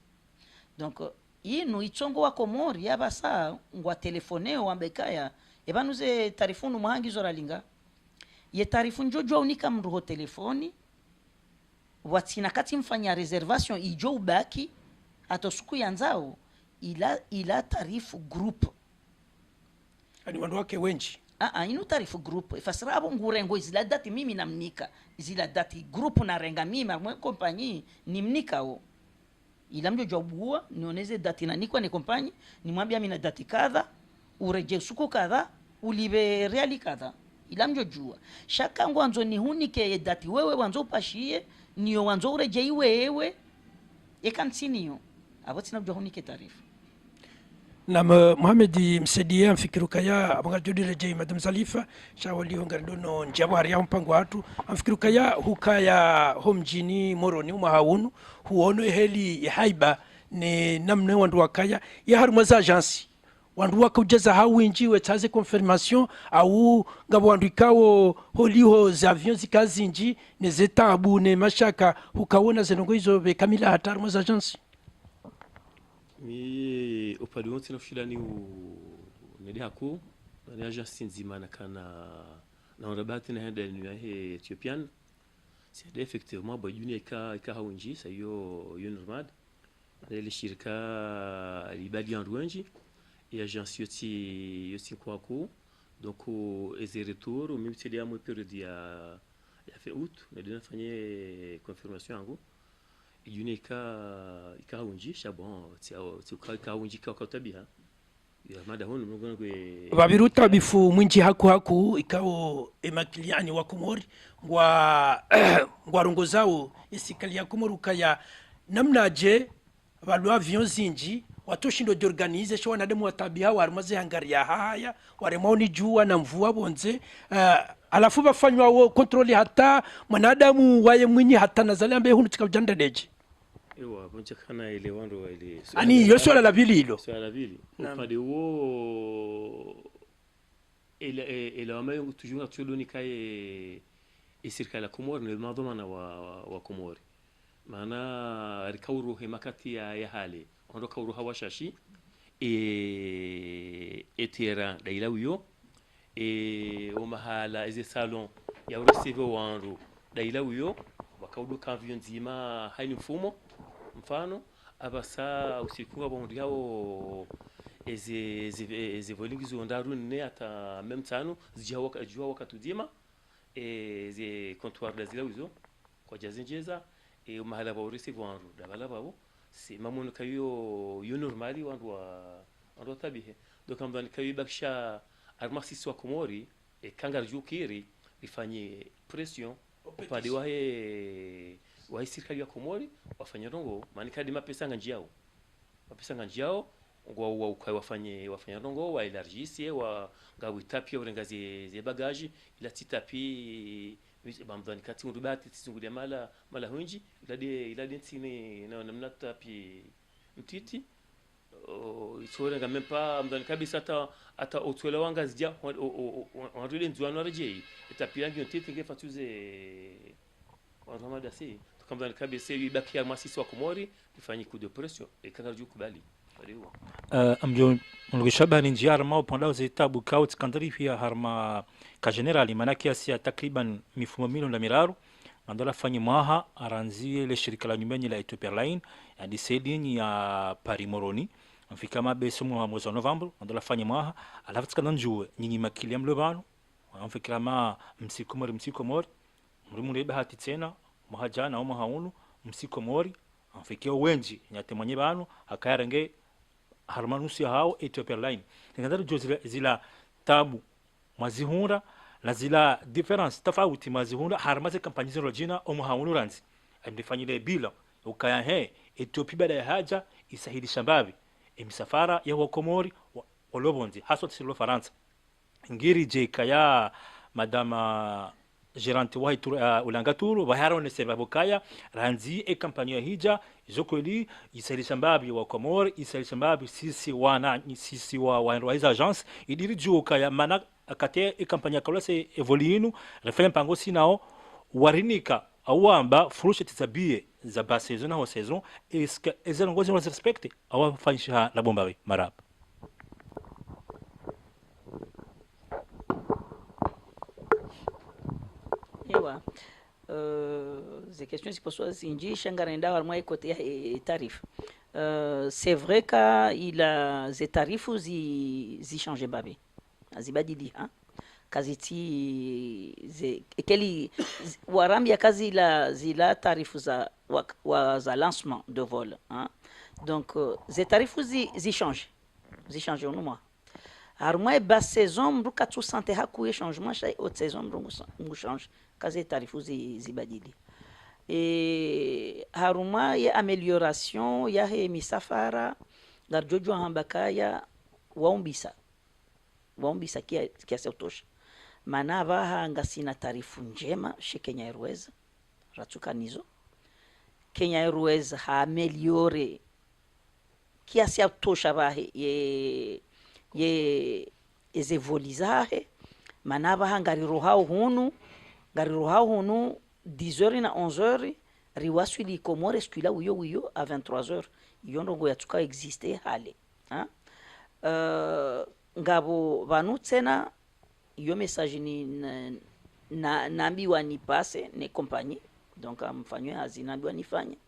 donc inu ichongo wa komori ya basa ngwa telefoneo ambekaya ebanuze tarifunu muhangizo ralinga ye tarifu njojo unika mruho telefoni watina kati mfanya reservation ijo ubaki atosuku yanzao ila tarifu group ani wandu wake wenji inu tarifu group ifasira abo ngurengo zila dati mimi namnika zila dati group na renga mimi mwe kompani ni mnika o ila mjojo bua nioneze dati na nikwa ni kompani ni mwambia mimi na dati kadha ureje suku kadha ulibe reali kadha ila mjojua shaka ngwanzo ni hunike dati wewe wanzo upashie niyo wanzo ureje wewe ekansinio abotina mjojua hunike taarifa na Mohamed msaidie mfikiru kaya abangajodi reje madam Zalifa shawali hongarono njabo hari ya mpango watu amfikiru kaya hukaya homjini moroni umahawunu huono heli haiba ni namne wandu wakaya ya haruma za agency wandu wakujeza hawinji wetaze confirmation au ngabo wandu ikawo holiho za avion zikazinji ne zetabu ne mashaka hukawona zenongo hizo be kamila hatari mwa agency mi upande wote na ushindani nedi haku na agency nzima na kana na urabati na henda ni ya Ethiopian c'est effectivement ba juni ka hawinji sayo normal ile shirika libali andwenji et agence yoti kwa ku donc eze retour au même tilia mo période ya fait août na dina fanye confirmation yangu yune ka unji chabon ti ka unji ka tabia ya mada hono mngono kwe babiruta bifu mwinji haku ikao emakiliani wa Komori ngwa rongo zao isikali ya Komori kaya namnaje balu avion zinji watoshindo jorganize sho wanademu watabia warimaze hangaria haya waremaoni jua na mvua bonze alafu bafanywa wo kontroli hata mwanadamu waye mwinyi hata nazali ambaye hunu tika ujanda deji ewa bonja kana ile wando ile ani yo swala la vili hilo swala la vili upande wo ile wame toujours tuloni kai serikali ya Komori ni madhumana wa Komori maana rikauru himakati ya hali ondo kauru hawashashi etera daila uyo o mahala eze salon ya receive wandu daila uyo wakaudu kavion nzima haini mfumo mfano abasa usikunga bondu yao eze volingizo ndaru ne ata même tano zijua wakati dima ze comptoir da zila uzo kwa jazinjeza mahala ba receive wandu dabala babo si mamun kayo normali wandu tabihe donc amdani kayo baksha armasisi wa Komori kangar jukiri ifanye pression upande wa serikali ya Komori wafanye rongo maana kadi mapesa nganjiao ngo ukai wafanye rongo wa elargisse wa ngawi tapi urenga ze bagage ila titapi bamdani kati ndubati tsungulia mala hunji ila tsine na namna tapi mtiti isorenga mempa mdani kabisa ata otwela wanga zijia wanrule nzwano rejei tapi yangi mtiti ngefatuze wanamada si tukamdani kabisa ibaki masisi wa Komori tufanye coup de pression ikangarju kubali amjo mlugishaba ni njia ma upanda zitabu kaut skandari pia harma ka generali manaki asia takriban mifumo milioni la miraru andola fanyi maha aranzie le shirika la nyumbani la Ethiopia Line hadi sedini ya Paris Moroni mfika mabeso mu mwezi wa November andola fanyi maha alafu tsakananjue nyinyi makili amlobano amfikira ma msikomori muri bahati tena mahajana au mahaunu msikomori amfikia wenji nyatemanye bano akayarenge harmanusi hao Ethiopia Line ngandaro jo zila tabu mazihura na zila difference tofauti mazihura harmaze kampani zero jina omuhaunu ranzi amdifanyile bila ukaya Ethiopia baada ya haja isahili shambabi emisafara ya Komori olobonzi haswa tsilo Faransa ngiri je kaya madama gerante wa ulangaturu baharone sababu kaya ranzi kampani ya hija jokoli isalisha mbabi wa Komori isalisha mbabi sisi wa agence idiri joka ya mana akate kampani ya kolose evolinu refanya mpango sinao warinika awamba furusha tizabie za ba saison na saison eske ezelongozi wa respecte awafanyisha la bombawe marab ewa ces questions siposwa zinji shangarenda warmwa côté ya tarif c'est vrai que il a ces tarifs zi changer babe azibadili kaziti keli warambia kazi zila tarifu za lancement de vol donc ces tarifs zi changer au moins harmwa ba saison mruka tu sante haku changement chay haute saison mru change kazi tarifu zibadili et haruma ya amélioration ya misafara garjojo hambaka ya waumbisa kia seutosha mana baha ngasina tarifu njema chez Kenya Airways ratukanizo Kenya Airways ha ameliore kia seutosha bahe ye ezevolizahe mana baha ngariroha hunu 10h na 11h riwasuli Komore skula wiyo à 23h yondongo yatuka existe hale ngabo banu tena yo message ni nambiwa ni passe ne compagnie donc amfanywe hazinambiwa nifanye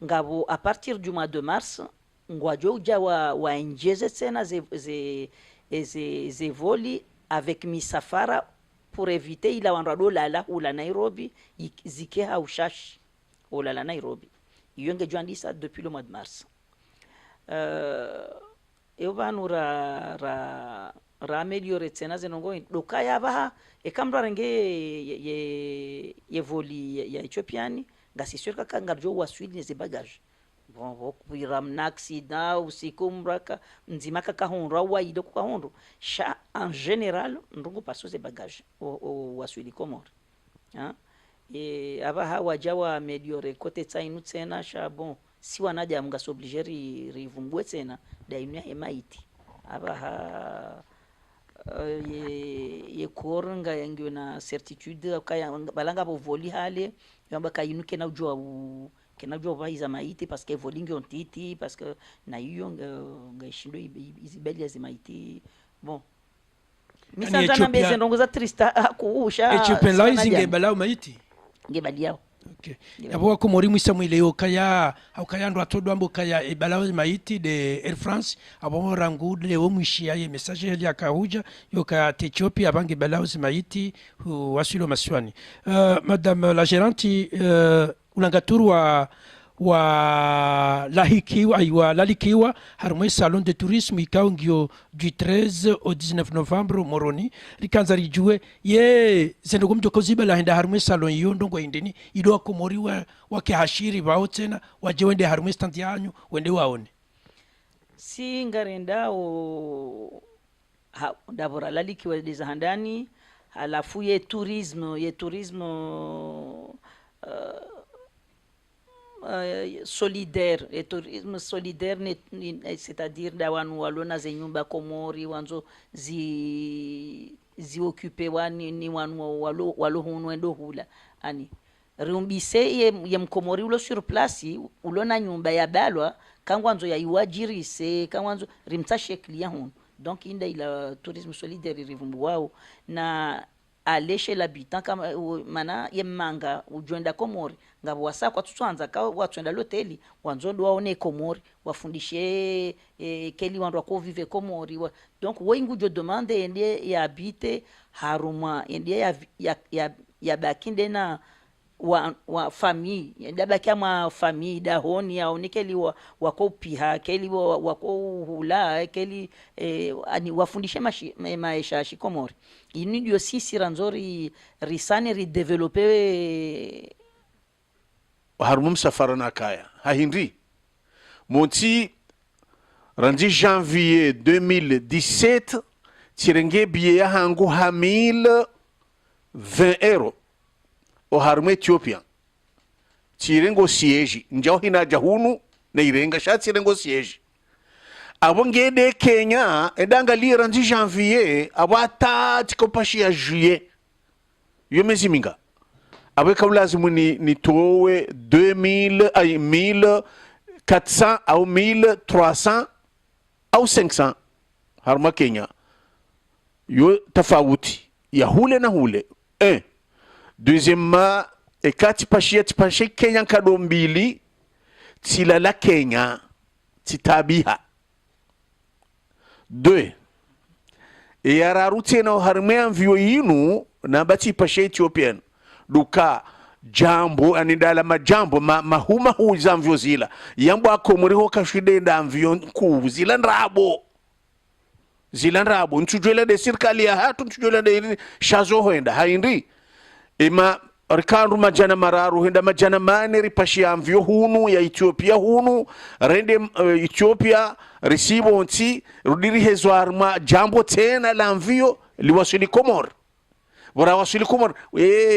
ngabo à partir du mois de mars ngwajo uja wa njeze tena ze voli avec misafara pour éviter ila wanrado lala ula Nairobi zike haushash ula Nairobi yonge joandisa depuis le mois de mars eobanu ra améliorer tena zenongo dokaya baha ekamra renge ye voli ya Ethiopiani ngasi sûr ka ngarjo waswili ze bagage bon kuiram accident usikumraka nzimaka kahonra wa ido kahonro sha en général ndungu passo ze bagage o waswili Komori et abaha wajawa améliorer côté tsainu tsena sha bon si wanaja mga s'obliger rivumbwe tsena dainu ya maiti abaha ye korenga yangu na certitude kaya balanga bo voli hale yamba kayinu kena ujua kenajua vaiza maiti parce que volingi on titi parce que na hiyo ngashindo izibeli za maiti bon misanja na mbeze ndongo za trista kuusha Ethiopian ngebala maiti ngebali yao okay yabo Komori mwisa mwileo kaya haukaya ndo atodo ambo kaya ebala maiti de Air France abo rangu leo mwishia ye message ya kahuja yoka Ethiopia abange bala maiti wasilo maswani madame la gérante ulangaturu wa lalikiwa harmwe salon de tourisme ikaungio du 13 au 19 novembre Moroni rikanza rijue ye zendo gomjo koziba la henda harmwe salon iyo ndongo indeni ido Komori wa kehashiri bao tena waje wende harmwe stand yanyu wende waone si ngarendao ndavora lalikiwa dezahandani halafu ye tourisme solidaire et tourisme solidaire c'est-à-dire da wanu walona ze nyumba komori wanzo ziokupe wani ni wanu walo hunu endo hula ani riumbise ye mkomori ulo sur place ulona nyumba ya balwa kangwanzo ya iwajirise kangwanzo rimtashe client hunu donc inda ila tourisme solidaire rivumbu wao na aleshe l'habitant kama mana yemanga ujoenda komori ngabo wasa kwa tuanza ka watwenda loteli wanzondo waone komori wafundishe keli wandu wako vive komori donc wengu jo demande ende ya habite haruma ende ya bakinde na wa famille ndaba kama famille da honi aonekeli wako piha keli wako hula keli ani wafundishe maisha shikomori ini ndio sisi ranzori risane ridevelope harumum safara na kaya hahindri monti randi janvier 2017 tirenge biye ya hangu hamil 20 euros o harume Ethiopia tirengo siege njao hina jahunu na irenga sha tirengo siege abongede Kenya edanga lira nji janvier abata tikopashi ya juillet yomezi minga abeka ulazimu ni towe 2000 ay 1400 au 1300 au 500 harma Kenya yo tafauti ya hule na hule deuxièmement ekati pashi Kenya kado mbili tilala Kenya titabiha 2 eyararu tena harmea mvio yinu na bati pashi Ethiopian duka jambo anidala majambo mahuma huza mvio zila yambo akomuriho kashide nda mvio ku zila nrabo ntujwela de serikali ya hatu ntujwela de shazo hoenda haindi ima rikandu majana mararu henda majana mane ripashi ya mvio hunu ya Ethiopia hunu rende Ethiopia risibo nti rudiri hezo arma jambo tena la mvio liwasili Komor wara wasili Komor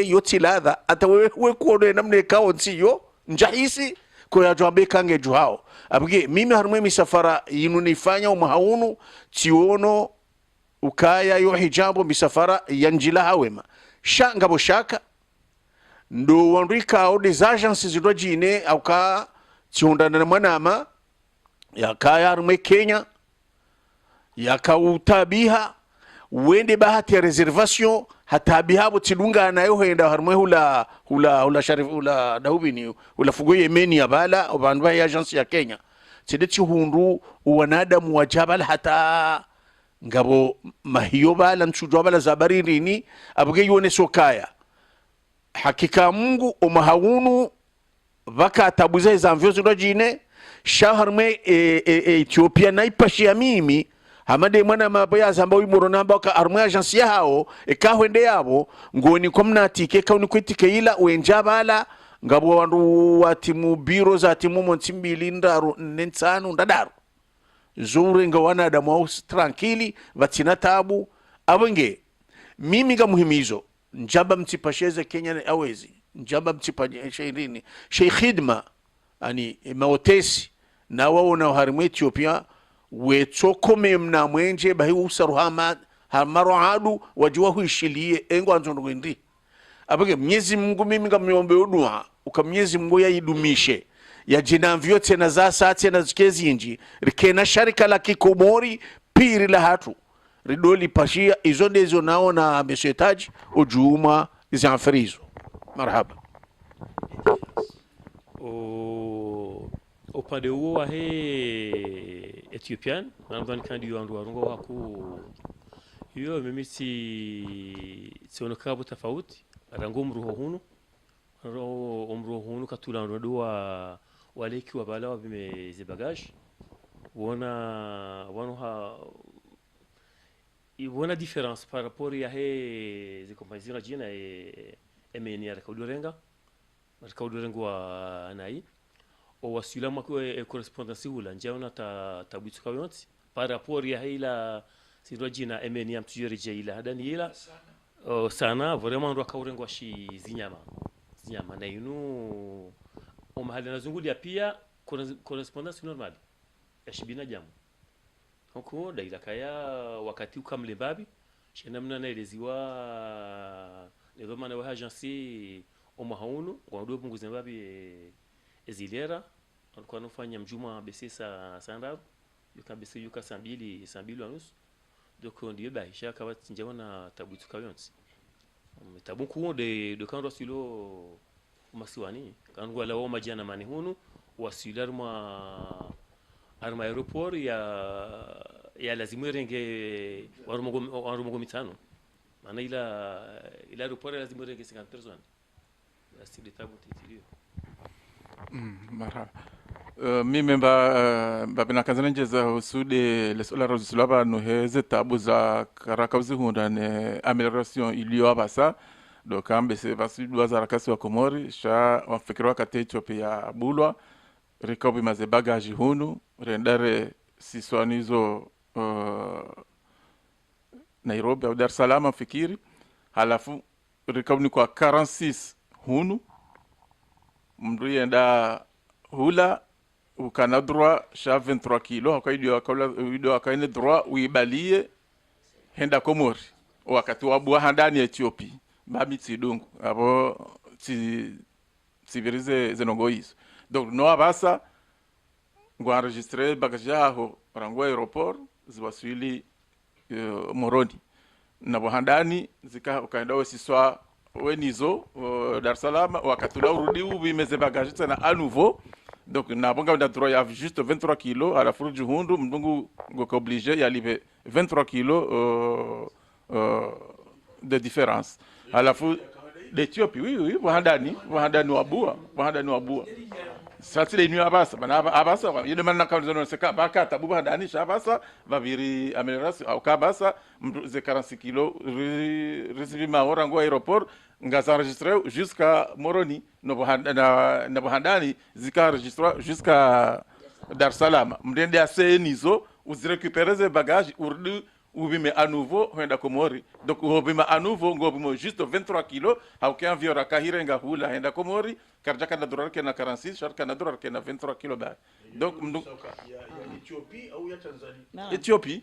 yoti ladha ata wewe kuone namne kao nti yo njahisi kwa ya jwambe kange juhao abige mimi harumwe misafara yinu nifanya umahunu tiono ukaya yo hijabu misafara yanjila hawema ngabo shaka ndo wanrika au des agences zidwa jine au ka tiondana na manama ya kaya arme Kenya ya ka utabiha wende bahati ya reservation hatabiha botilunga nayo henda harme hula sharif hula daubini hula fugo Yemeni ya bala obanwa ya agence ya Kenya tideti hundu wanadamu wajabal hata ngabo mahiyo bala nsujwa bala zabaririni abuge yone sokaya hakika Mungu umahawunu vaka tabuze za mvyo zino jine shaharme Ethiopia na ipashi ya mimi hamade mwana mabaya zamba wimuro namba waka arme agensi ya hao hwende yabo ngoni kwa mnatike kauni kwetike ila uenjabala ngabo wandu watimu biro za timu montimbili ndaru nensanu ndadaru zure nga wanadamu wao tranquili vatina tabu abenge mimi nga muhimizo njaba mtipasheze Kenya awezi njaba mtipasheze irini khidma ani maotesi na wao na harimu Ethiopia wetokome mna mwenje bahi usaruhama hamaro hadu wajua huishilie engo anzondo ndi abage Mwenyezi Mungu mimi nga miombe udua ukamnyezi Mungu yaidumishe ya jina vyote na za sati na zikezi inji rikena sharika la Kikomori piri la hatu ridoli pashia izo ndezo naona mesetaji ujuma izanferizo marhaba upande huo wa Ethiopian nadhani kandi wandu warungo waku hiyo mimi sionekabo tofauti rango mruho hunu katula ndoa waleki wa bala wabime ze bagage wana différence par rapport ya ze compagnie na jina emeni ya kaudorenga wa anai o wasila mako e correspondance ula njaona tabutu kawonti par rapport ya ila sidojina emeni am tujere jaila hadani ila sana vraiment ndo kaurengwa shi zinyama na inu o mahali nazungulia pia correspondance normal ya shibina jamu huko daila kaya wakati ukamle babi shenamna naeleziwa ndio maana wa agency o mahaunu ngwado punguza babi ezilera alikuwa anafanya mjuma BC saa ndabu yukabese yuka saa mbili na nusu donc ndio baisha kawa tinjaona tabutu kayonsi tabuku de kando silo masiwani kangu ala woma jana mani hunu wasilar arma aeroport ya lazima renge warumo mitano maana ila aeroport lazima renge 50 personnes asili tabutu tilio marhaba mimi mbabina kanzana njeza husude lesola rozusulaba no heze tabu za karakauzi hunda ne amelioration ilio abasa do kambe se vasu duaza rakasi wa Komori sha wafikirwa kate Ethiopia bulwa rekabi maze bagage hunu rendare siswanizo Nairobi au Dar es Salaam fikiri halafu rekabi kwa 46 hunu mrienda hula ukana droit sha 23 kilo akaidio akaine droit uibalie henda Komori wakati wabua handani Ethiopia babiti donc abo civilize zenongoizo donc no abasa ngo enregistrer bagage aho rango aeroport ziwaswili Moroni na bohandani zika ukaenda wesiswa wenizo Dar es Salaam wakati urudi ubimeze bagage tena à nouveau donc na bonga da droit ya juste 23 kilo à la fruit hundu mdungu ngo obligé ya live 23 kilo de différence à la fois l'Éthiopie oui wahandani wabua sasa ile ni abasa bana abasa yule manna kanzo seka baka tabu wahandani shabasa vaviri amelioration au kabasa ze 46 kilo recevi maora ngo aéroport ngaza enregistré jusqu'à Moroni no wahandani zika enregistré jusqu'à Dar es Salaam mdende asenizo uzirécupérer ze bagages urdu ubime à nouveau henda Komori donc ubime à nouveau ngobimo juste 23 kilo haukia viora kahirenga hula henda Komori karjaka na dolar ke na 46 sharka na dolar ke na 23 kilo ba donc Ethiopie au ya Tanzania Ethiopie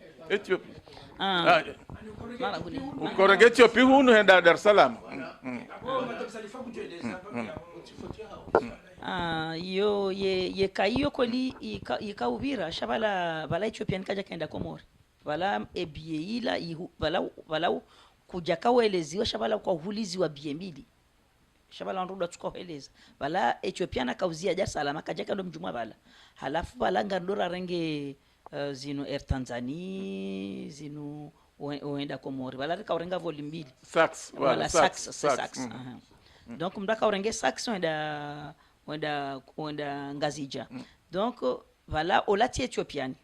ukorege Ethiopie hunu henda Dar es Salaam yo ye kaiyo koli ikauvira shabala bala Ethiopia nikaja kaenda Komori wala ebieila wala kuja kawaeleziwa shabala kwa uhulizi wa biembili shabala ndodo tukoeleza wala Ethiopia na kauzia Dar es Salaam kaja kando mjumwa bala halafu wala ngandora renge zino Air Tanzania zino oenda Komori wala kaurenga volume mbili sax wala sax donc mdaka urenge sax oenda ngazija donc wala olati Ethiopiani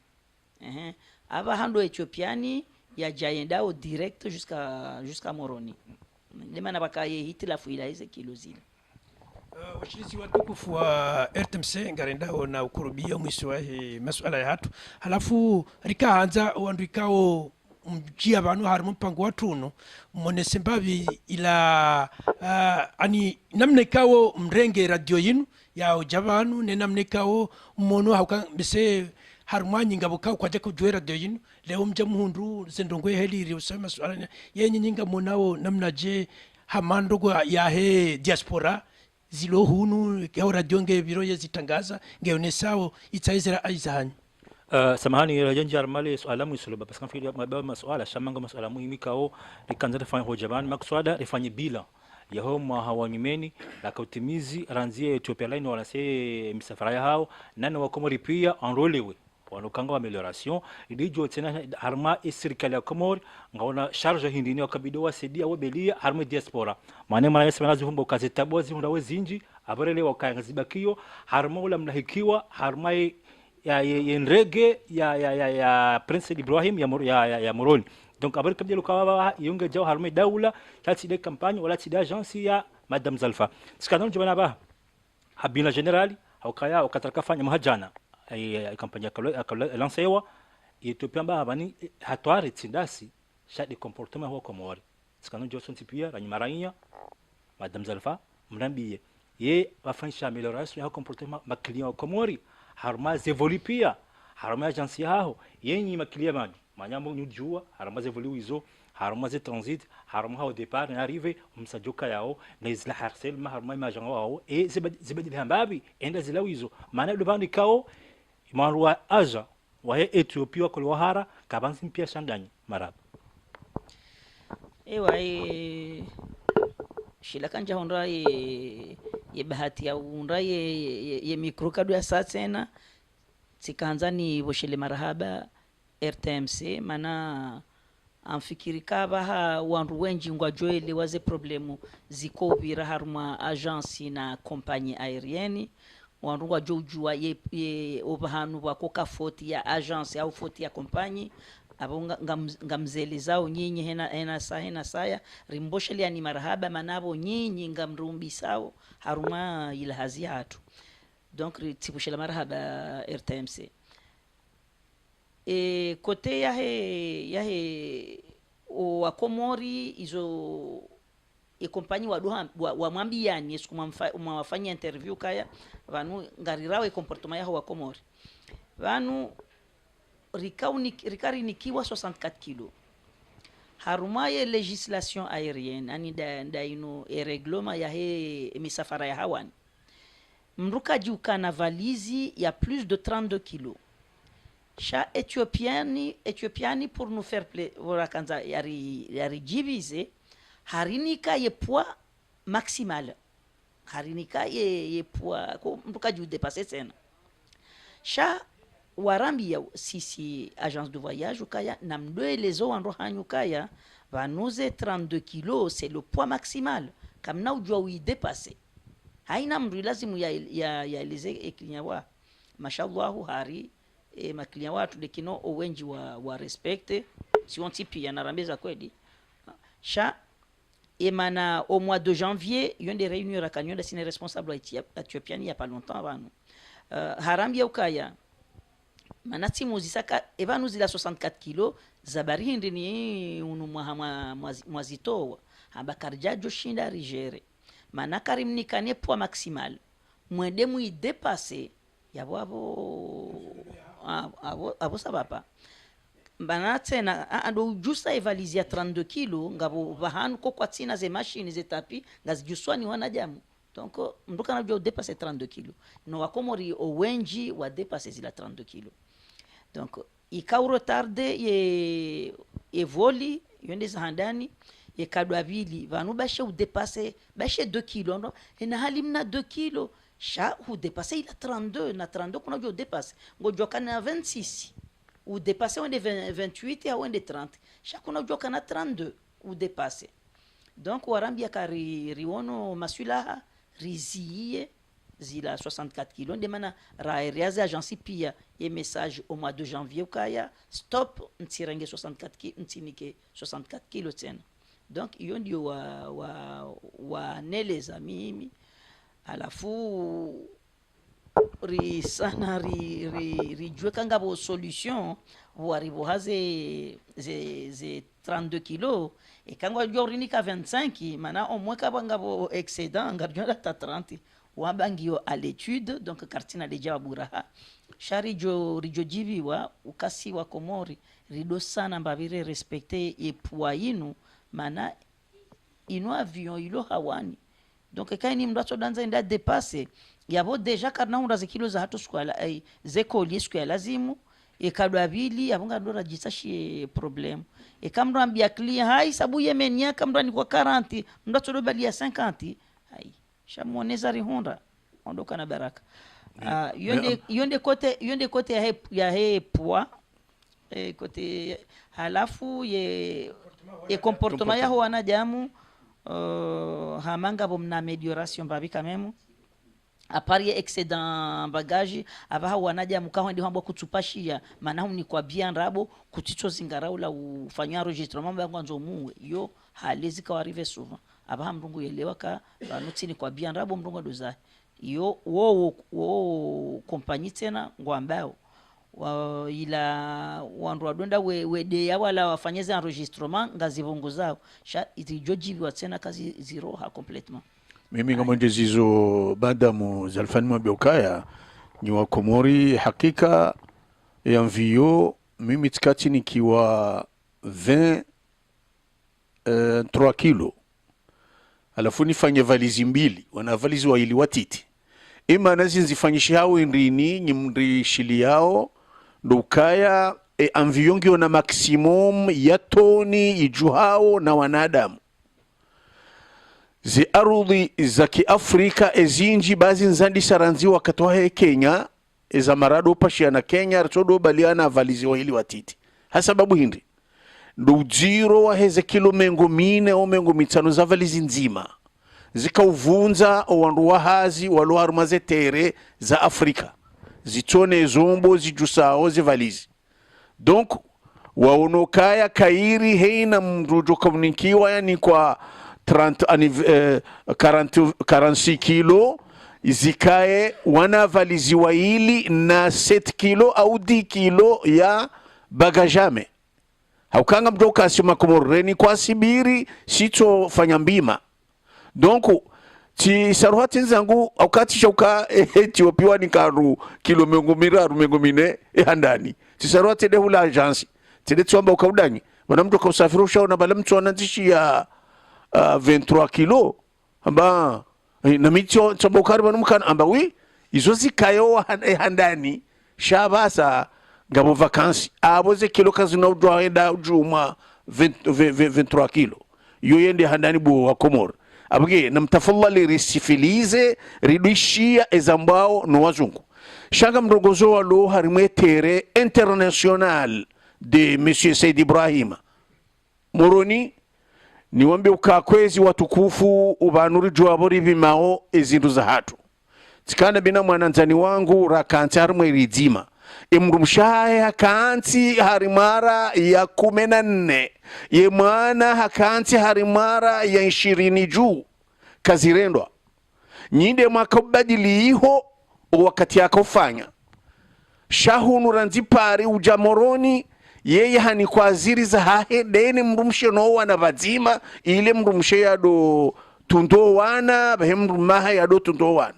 ava hando Ethiopiani ya jaenda au direct jusqu'à Moroni lemana bakaye hitilafu ila hizo kilo zile washirizi watukufu wa RTMC ngarenda na ukurubia mwisho wa masuala ya hatu halafu rikaanza wandikao mjia banu harimo mpango watuno monese mbabi ila ani namnekawo mrenge radio yinu ya ujabanu nenamnekawo mmono hauka mbese harumwanyi ngabo kwaje kujwera radio yinu leo mja muhundu zendongwe heliri usema swala yenye nyinga monao namnaje hamando ya he diaspora zilo hunu ya radio nge biro yezitangaza ngeonesao itaizera aizanyu samahani rajanji armali swala mwisolo parce qu'en fait mababa maswala shamanga maswala muhimu kao likanza tafanya hojaban makswada rifanye bila yaho hawanyimeni la kautimizi ranzie Ethiopia line wanase misafara yao nani wa Komori pia enrolewe wanokanga wa amelioration ilijo tena harma serikali ya Komori ngaona charge hindini wakabido wasedia wabelia harma diaspora maana yasema zihumba kazi tabozi hunda wezinji abarele wakangazibakio harma ula mlahikiwa harma ya ndege ya Prince Ibrahim ya Moroni donc abar kabdelo kawa yunga jaw harma daula tati de campagne wala ti d'agence ya Madame Zalfa skandal jibana ba habina generali haukaya ukataraka fanya mahajana ay kampanya akalo lancewa Ethiopia ba bani hatwari tsindasi shadi comportement ho komori skano Johnson tipia ranyimaraia madame Zalfa mrambie ye bafanyisha amélioration ya comportement ma client komori harma évolue pia harma agence yao yenyi ma client mani manyambo nyujua harma évolue izo harma ze transit harma au départ na arrive msajoka yao na izla harsel ma harma imagine wao e zibadi hambabi enda zilawizo maana ndo bandi kao imarwa aja wa Ethiopia wa kolwahara kabansi pia shandani maraba ewa shila kanja honra ye bahati ya honra ye mikro kadu ya satena tikanza ni boshele marahaba RTMC mana amfikiri kaba wandu wenji ngwa joele waze problemu ziko bira haruma agence na compagnie aérienne wandu ngwa jojua ye obahanu wako ka foti ya agence au foti ya compagnie abo ngamzeli zao nyinyi hena saya rimbosheli yani marhaba manabo nyinyi ngamrumbi sao haruma ila haziatu donc tibushela marhaba RTMC kote yahe wa Komori izo compagnie wa mwambiani yesu mwafanya interview kaya vanu ngarirawe comportement yaho wa Komori vanu rikari nikiwa 64 kilo harumaye legislation aérienne ani da ino règlement ya misafara ya hawani mruka jiuka na valizi ya plus de 32 kilo cha Ethiopiani pour nous faire plaisir kanza yari diviser harinika ye poids maximal harinika ye poids ko mruka jiu dépasser tena cha warambia sisi agence de voyage ukaya namdoelezo wanro hanyukaya vanuze 32 kilo c'est le poids maximal kamna ujua uidepase haina mru lazimu ya eleze client wa mashallah hari maklinya watu dekino owenji wa respecte si on tipi yanarambeza kweli cha emana au mois de janvier yon des réunions à Canyon de responsable éthiopienne il y a pas longtemps avant harambia ukaya manati muzisaka evanu zila 64 kilo zabari ndini unu mwazitowa habakarjajo shinda rigere manakari mnikane poids maximal mwende mu dépasser yabo abo sabapa bana tena ando justa evalizia 32 kilo ngabo bahanu ko kwatsina ze machine ze tapi ngazijuswani wanajamu donc mruka najua dépasser 32 kilo no wakomori owenji wa dépasser zila 32 kilo donc ikau retarde ye voli yonde zahandani ye kadwa bili vanu bashe u dépasser bashe 2 kilo no ina halimna 2 kilo cha ou dépasser il a 32 na 32 kuna jo dépasser ngojoka na 26 ou dépasser on est 28 et on est 30 cha kuna joka na 32 ou dépasser donc warambia kari riono masulaha rizie zila 64 kilo ndemana raeriaze agence pia ye message au mois de janvier ukaya stop ntirenge 64 kilo ntinike 64 kilo tena donc iyo ndio wa les amis alafu risana rijwe kanga bo solution waribo haze ze 32 kilo et kangwa jorini ka 25 mana au moins kabanga bo excédent ngarjona ta 30 wabangio à l'étude donc kartina de jaburaha sharijo rijojivi wa ukasi wa Komori rido sana mbavire respecter et poids mana ino avion ilo hawani donc kaini mdato danza inda dépasser yabo deja karna unda ze kilo za hatu skwala ze koli skwala lazimu e kadwa bili abunga dora jisashi problem e kamro ambia client hai sabu yemenia kamro ni kwa 40 mdato do bali ya 50 hai shamoneza rihonda ondoka na baraka yonde kote ya he poids kote halafu ye comportement ya wana jamu hamanga bomna amélioration babi quand même à part excédent bagage abaha wanaja mukaho ndi hambo kutupashia maana ni kwa bien rabo kutito zingaraula ufanya enregistrement bangu nzo muwe yo halezi ka arrive souvent abaha mrungu yelewa ka banutini kwa bien rabo mrungu doza yo wo kompanyi tena ngwambao ila wandu wadonda wede ya wala wafanyeze enregistrement ngazivongo zao sha izijojibiwa tena kazi ziroha complètement. Mimi kama njezizo badamu zalfani mabiokaya ni wa Komori hakika ya mvio mimi tikati nikiwa 3 kilo alafu nifanye valizi mbili wana valizi wa ili watiti ima nazi nzifanyishe hao indrini nyimrishili yao ndukaya amvio na maximum ya toni ijuhao na wanadamu zi arudhi za kiafrika ezinji bazi nzandi saranzi wakatoa Kenya eza marado pashia na Kenya ratodo baliana valizi wa hili watiti hasababu hindi ndujiro wa heze kilo mengo mine o mengo mitano za valizi nzima zikauvunza wandu wahazi waluharumaze tere za Afrika zitone zombo zijusao zi valizi donc waonokaya kairi heina mrujo komunikiwa yani kwa 46 kilo zikae wana valizi wa hili na 7 kilo au 10 kilo ya bagajame haukanga mdoka asima Komoreni kwa Sibiri sito fanya mbima donc ti saruhati nzangu aukati shauka Ethiopia ni karu kilo mengo mine handani ti saruhati de hula agence ti de tuamba ukaudanyi wana mdoka usafirusha una bala mtu ananzishi ya 23 kilo amba na micho tsambokari banumukana amba wi izo zikayo handani shabasa ngabo vacances aboze kilo kazi na udwa enda ujuma 23 kilo yoyende handani bo wa Komoro abge namtafallali risifilize ridishia ezambao no wazungu shanga mrogozo wa lo harimwe tere international de monsieur Said Ibrahim Moroni niwambe ukakwezi watukufu ubanuri jwabori bimao ezindu za hatu tikana bina mwananzani wangu rakanti harimwe ridima imrumshaye hakanti harimara ya 14 ye mwana hakanti harimara ya 20 juu kazirendwa nyinde mwakabadili iho wakati yakofanya shahunu ranzipari ujamoroni yeye hani kwa ziri za hahe deni mrumshe no wana bazima ile mrumshe ya do tundo wana bahe mrumaha ya do tundo wana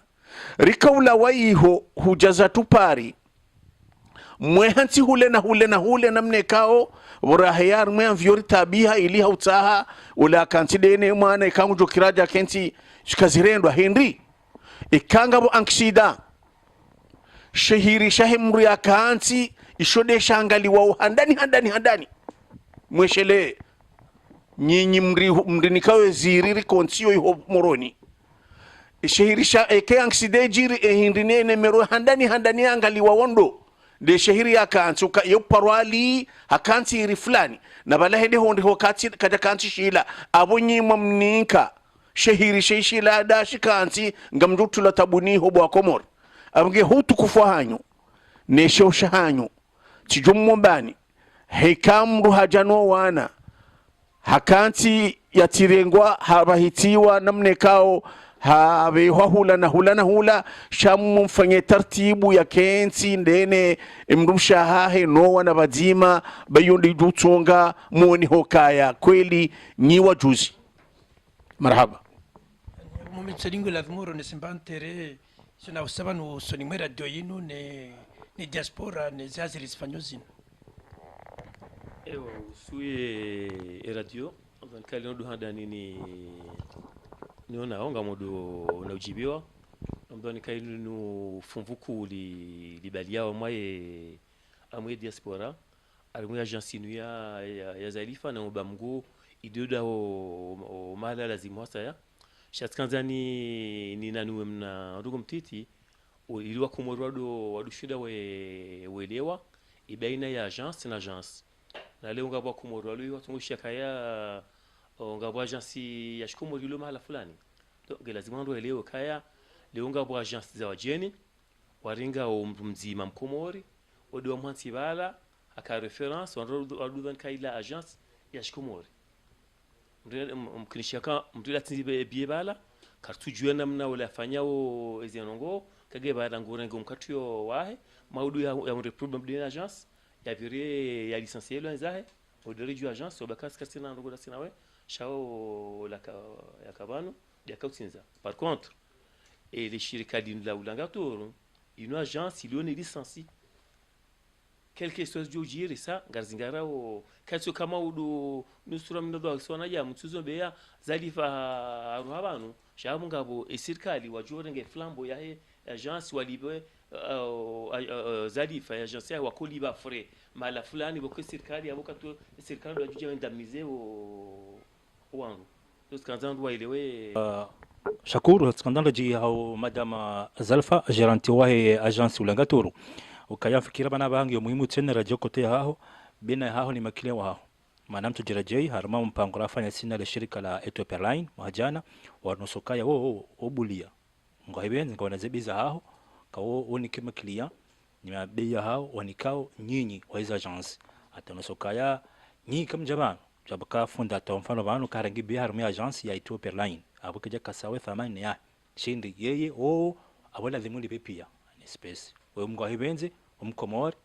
rikaula waiho hujaza tupari mwehansi hule na mnekao burahiyar mwe mvyori tabiha ili hautaha ula kanti dene mwana ikangu jokiraja kenti shikazirendwa Henry ikanga bo anksida shahiri shahimru ya kanti ishode shangali wa handani mweshele nyinyi mrinikawe ziriri kontiyo iho moroni shahirisha eke ankside jiri hindine nemero handani angali wa wondo de shahiri ya kanti uka yoparwali hakanti iri fulani na bala hende hondi hokati kaja kanti shila abonyi mamninka shahiri shishila da shikanti ngamdutula tabuni hobo wa Komoro abnge hutu kufahanyo nesho shahanyo chijummo bani hekamru hajano wana hakanti yatirengwa habahitiwa namnekao habe hula na hula shamu mfanye tartibu ya kensi ndene mrumsha hahe no wana bazima bayundi jutonga muoni hokaya kweli nyiwa juzi marhaba mumitsalingo la vmoro ne simbantere sina usaba no sonimera doyino ne diaspora ne zaziri espanyozino ewa suye radio dans kali ndo handani ni ona onga modo na ujibiwa ndoni kai no fumvuku li baliao mwaye amwe diaspora alimwe agence nu ya zalifa na mbamgo idoda o mala lazima hasa shatkanzani ni nanu mna ndugu mtiti iliwa Komoro wadushinda welewa ibaina ya agence na agence na leo ngabwa Komoro aliwa tumushia kaya ngabwa agence ya Komoro ilo mahala fulani donc lazima ndo leo kaya leo ngabwa agence za wajeni waringa mzima mkomori wadu mwanti bala aka reference wadu kaila agence ya Komoro mkinishaka mtula tinzibe bie bala kartujua namna wala fanyao ezenongo kage baada ngurengo mkatio wahe maudu ya problem de l'agence ya viré ya licencié le zahe au dirige agence au bakas kasina ngoda sinawe shao la ya kabano ya kautinza par contre et les shirika din la ulangato une agence il est licencié quelque chose de dire ça garzingara o katso kama udu nusura mndodo sona ya mtuzo beya zalifa aruhabanu shamu ngabo esirikali wajorenge flambo ya agence walibe zalifa agence ya wakoliba frais mala fulani boko serikali abokato serikali wajuje indemniser o wangu to skanzan do ilewe Shakur skandalo ji au madama Zalfa geranti wahe agence ulangaturu ukaya fikira bana bangi muhimu tena radio kote haho bina haho ni makile wa haho manam tujirajei harma mpango rafanya sina le shirika la Ethiopia Line wajana wanusokaya obulia ngohibenzi ngona zebiza haho kawo onike makilia ni mabeya haho wanikao nyinyi wa hizo agence atanusokaya nyi kam jabana jabaka funda ta mfano banu karangi bi harma agence ya Ethiopia Line abukaja kasawe thamani ya shindi yeye abona dhimuli pepia ni space wewe mgahibenze umkomori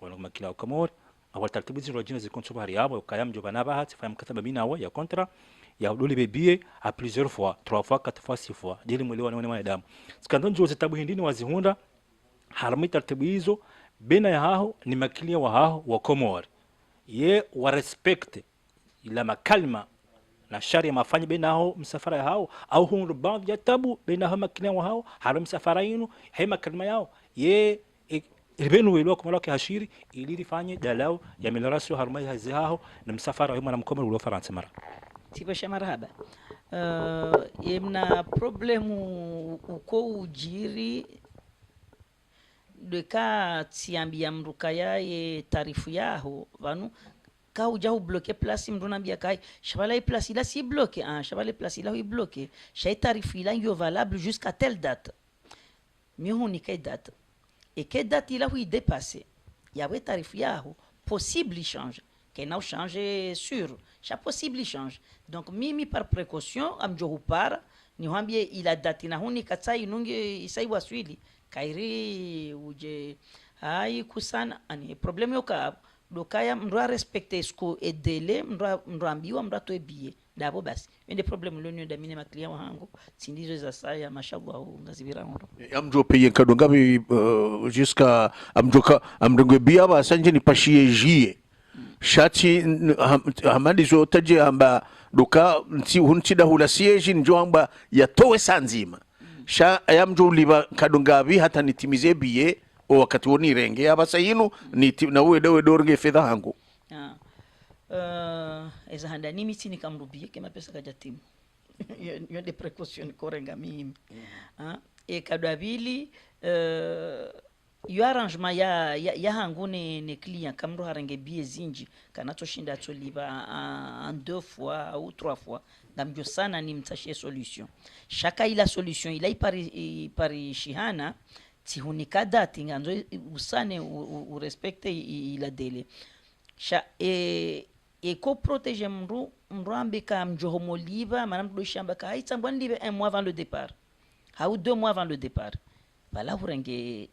wala makila ukomori awal taratibu zino jina zikonso bari yabo kayam jobana bahat fa mkataba bina wa ya contrat ya uduli bebie a plusieurs fois 3 fois 4 fois 6 fois dili mwelewa na wana damu skandon jo zitabu hindini wazihunda harami taratibu hizo bina ya hao ni makilia wa hao wa komori ye wa respect ila makalma na sharia mafanya bina hao msafara hao au hundu baadhi ya tabu bina hao makilia wa hao haram msafara yenu hema kalma yao ye ibenu welo kwa lake hashiri ili lifanye dalau ya milarasio harumai hazihaho na msafara wema na mkomero ulo Faransa mara tibasha marhaba yemna problemu uko ujiri deka tiambia mrukaya ye tarifu yaho vanu ka ujahu bloquer place mruna bia kai chavala place ila si bloquer chavala place ila wi bloquer chay tarifu ila yo valable jusqu'à telle date miho ni kay date et que date il a oui dépassé il y avait tarif yaho possible change que n'a changé sur chaque possible change donc mimi par précaution am johu para ni hambie ila date na huni katsai nunge isai waswili kairi uje ai kusana ani problème yoka dokaya mndwa respecter sko et délai mndwa ambiwa mndwa to billet dabo basi ende problem lonyo da mine maklia wangu sindizo za saya mashallah ngazibira ndo amjo paye kado ngabi jusqu'à amdongo bia ba sanje ni pashie jie shati hamadi zo taje amba doka nti hunti da hula siege njo amba yatowe sanzima sha ayamjo liba kado ngabi hata nitimize bie o wakati woni renge abasa yinu ni na wewe dorge fedha hangu eza handa ni mitini kamrubie kema pesa kaja timu yo de précaution korenga mimi e kadabili yo arrangement ya hangu ne client kamro harenge bie zinji kanato shinda toliba en 2 fois ou 3 fois ngamjo sana ni mtashie solution shaka ila solution ila ipari shihana tihunika dati nganzo usane u respecte ila dele sha ko protéger mrambe ka mjoho moliva manam do shamba ka haitsambwa ndibe 1 mois avant le départ ou 2 mois avant le départ bala hurenge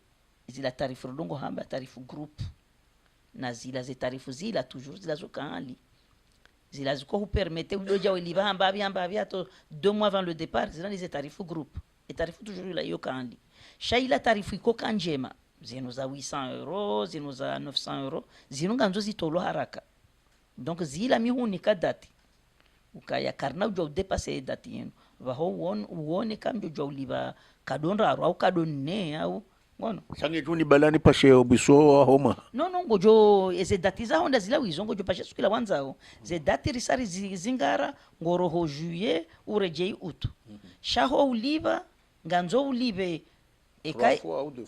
zila tarifu dongo hamba tarifu groupe na zila ze tarifu zila toujours zila zokali zila ziko permettre udoja oliva hamba via to 2 mois avant le départ zila les tarifu groupe et tarifu toujours la yokandi shaila tarifu iko kanjema zino za 800 €, zino za 900 €, zino nganzo zitolo haraka donc zila mihuni kadati ukaya karna ujo dépasser dati yenu va ho won kam jo liba kadonra au kadonne au ngono sange juni balani pashe obiso homa non ngojo eze dati za honda zila wizongo jo pashe sukila wanzao ze dati risari zingara ngoro ho juillet urejei utu shaho uliba nganzo ulibe ekai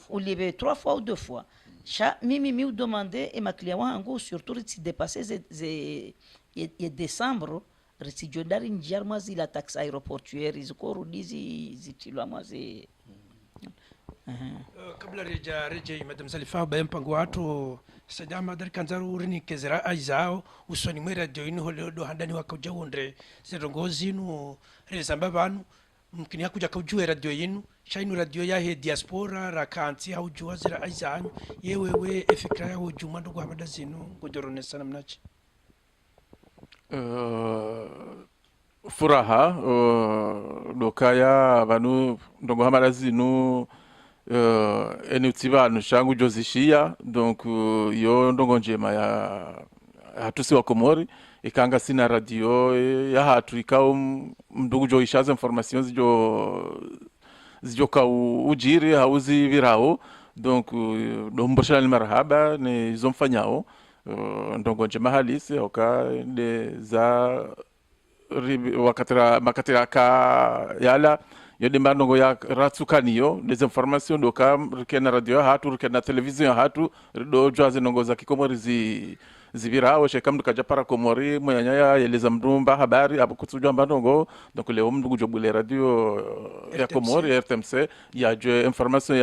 ulibe 3 fois ou 2 fois cha mimi mi demander et ma client wangu surtout si dépasser et décembre risi jondari njiar mazi la taxe aéroportuaire iziko rudizi zitilwa mazi kabla reja madam Zalifa bayan pango watu sajama dar kanzaru rini kezera aizao usoni mwera joini hole do handani wakajawondre serongozi no rezamba banu mkini hakuja kujua radio yenu shainu radio yahe diaspora rakanti haujua zira aizanyu yewewe efikra ya hujuma ndugu hamada zinu kujorone sana mnachi furaha dokaya vanu ndongo hamada zinu eni utivanu shangu jozishia donc yo ndongo njema ya hatusi wa Komori ikanga sina radio ya hatu ikao mndugu jo ishaza information zijo ka ujiri hauzi virao donc domboshana ni marhaba ni zomfanyao ndongo njema halisi oka de za makatira ka yala yodi mandongo ya ratsukaniyo des informations doka rikena radio hatu rikena television hatu do jwaze ndongo za Kikomori zibirao shekamdu kaja para Komori moyanya yeleza mdumba habari abo kutsujwa mbandongo donc leo mndugu jobule radio ya Komori RTMC ya je information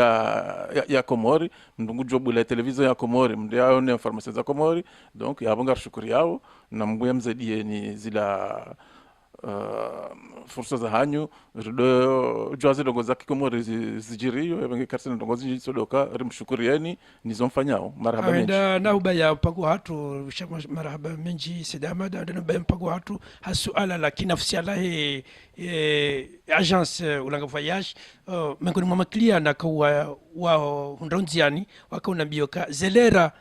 ya Komori mndugu jobule television ya Komori mndio ne information za Komori donc yabonga shukuri yao na mbuya mzedie ni zila fursa za hanyu rido jwazi dongo za Kikomori zijirio ebenge karsina dongo zisodoka rimshukurieni nizomfanyao marhaba menji na ubaya mpago hatu marhaba menji sedamada ndano baya mpago hatu hasuala la kinafsi alahe agence ulanga voyage mengoni mwa maklia na kwa wa hundronziani wakauna bioka zelera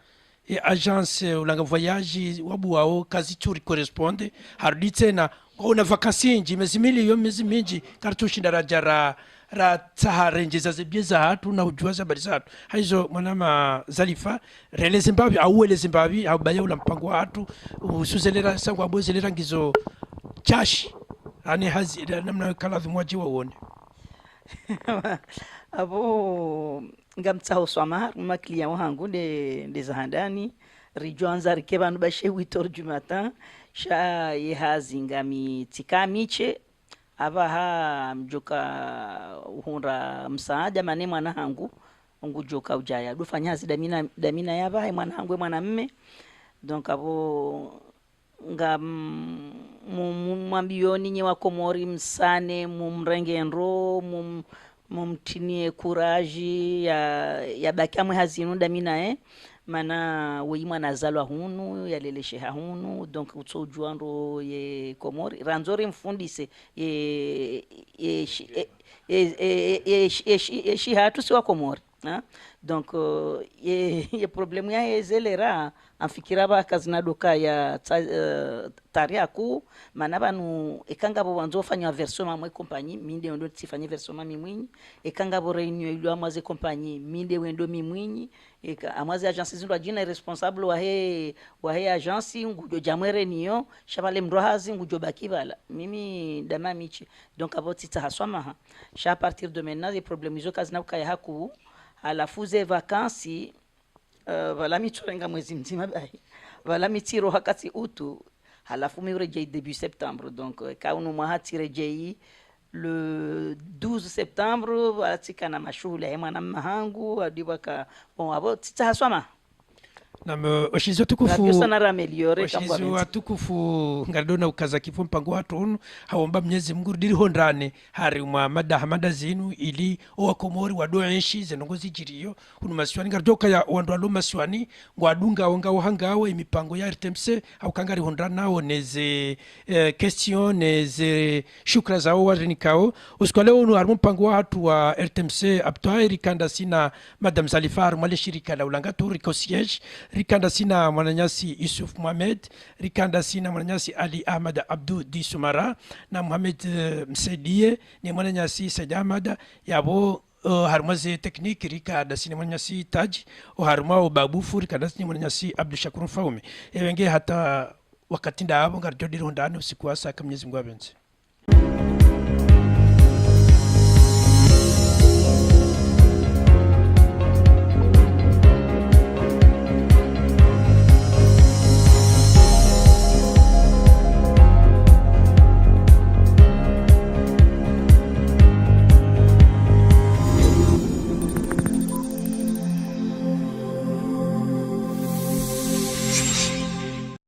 agence ulanga voyage wabu wao kazi turi corresponde harudi tena una vakasinji miezi mingi kartushi daraja ra tsaharenje za zebeza hatu na ujua za habari zatu haizo mwanama Zalifa rele Zimbabwe au ele Zimbabwe au baya ula mpango hatu usuzelera sangwa bozelera ngizo chashi ani hazi namna kala vimwaji waone abo ngamtsaho swama maklia wangu de zahandani rijoanza rikeba nubashe 8h du matin sha yehazi ngami tikamiche abaha mjoka uhunra msaada mane mwana hangu ngujoka ujaya dufanyazi damina yabahe mwana hangu mwana mme donc abo mwambioni nye wa Komori msane mumrengenro mumtinie courage ya bakamwe hazinu damina mana weima nazalwa hunu yalelesheha hunu donc utsojuando ye Komori ranzori mfundise ye hatu si wa Komori donc ye problemu ya ezelera amfikira bakazina doka ya tariaku mana banu ekanga bo wanzo fanya version mamwe compagnie minde ndo tifanye version mami mwinyi ekanga bo reunion ilo amaze compagnie minde wendo mimwinyi amaze agence zindo ajina responsable wa he agence ngujo jamwere niyo shabale mrohazi ngujo bakibala mimi dama michi donc aboti tahaswama sha partir de maintenant les problèmes izo kazina kaya haku alafu ze vacances wala miturenga mwezi mzima bai wala mitiro hakati utu halafu mi rejei début septembre donc kaunu mahati rejei le 12 septembre wala tikana mashule mwana mahangu adibaka bon abo titahaswama na oshizo tukufu sana rameliore kambwa oshizo tukufu ngadona ukaza kifo mpango watu onu haomba Mwenyezi Mungu diri hondane hari mwa hamada zinu ili owa Komori wadoenshi zenongozi jiriyo hunu maswani ngardoka ya wandu alo maswani ngwadunga wonga uhangawe imipango ya RTMC au kangari hondana nao neze question neze shukra zao warenikao usikwale onu harimo mpango watu wa RTMC aptoa kanda sina Madame Zalifa mwale shirika la ulanga turi ko siege rikanda sina mwananyasi Yusuf Mohamed rikanda sina mwananyasi Ali Ahmad Abdou Di Sumara na Mohamed Msedie ni mwananyasi Said Ahmad yabo harmaze technique rikanda sina mwananyasi Taj harma Babu Furi rikanda sina mwananyasi Abdul Shakur Faume wenge hata wakati ndabo ngarjodiro ndani usiku asa Mwenyezi Mungu abenze.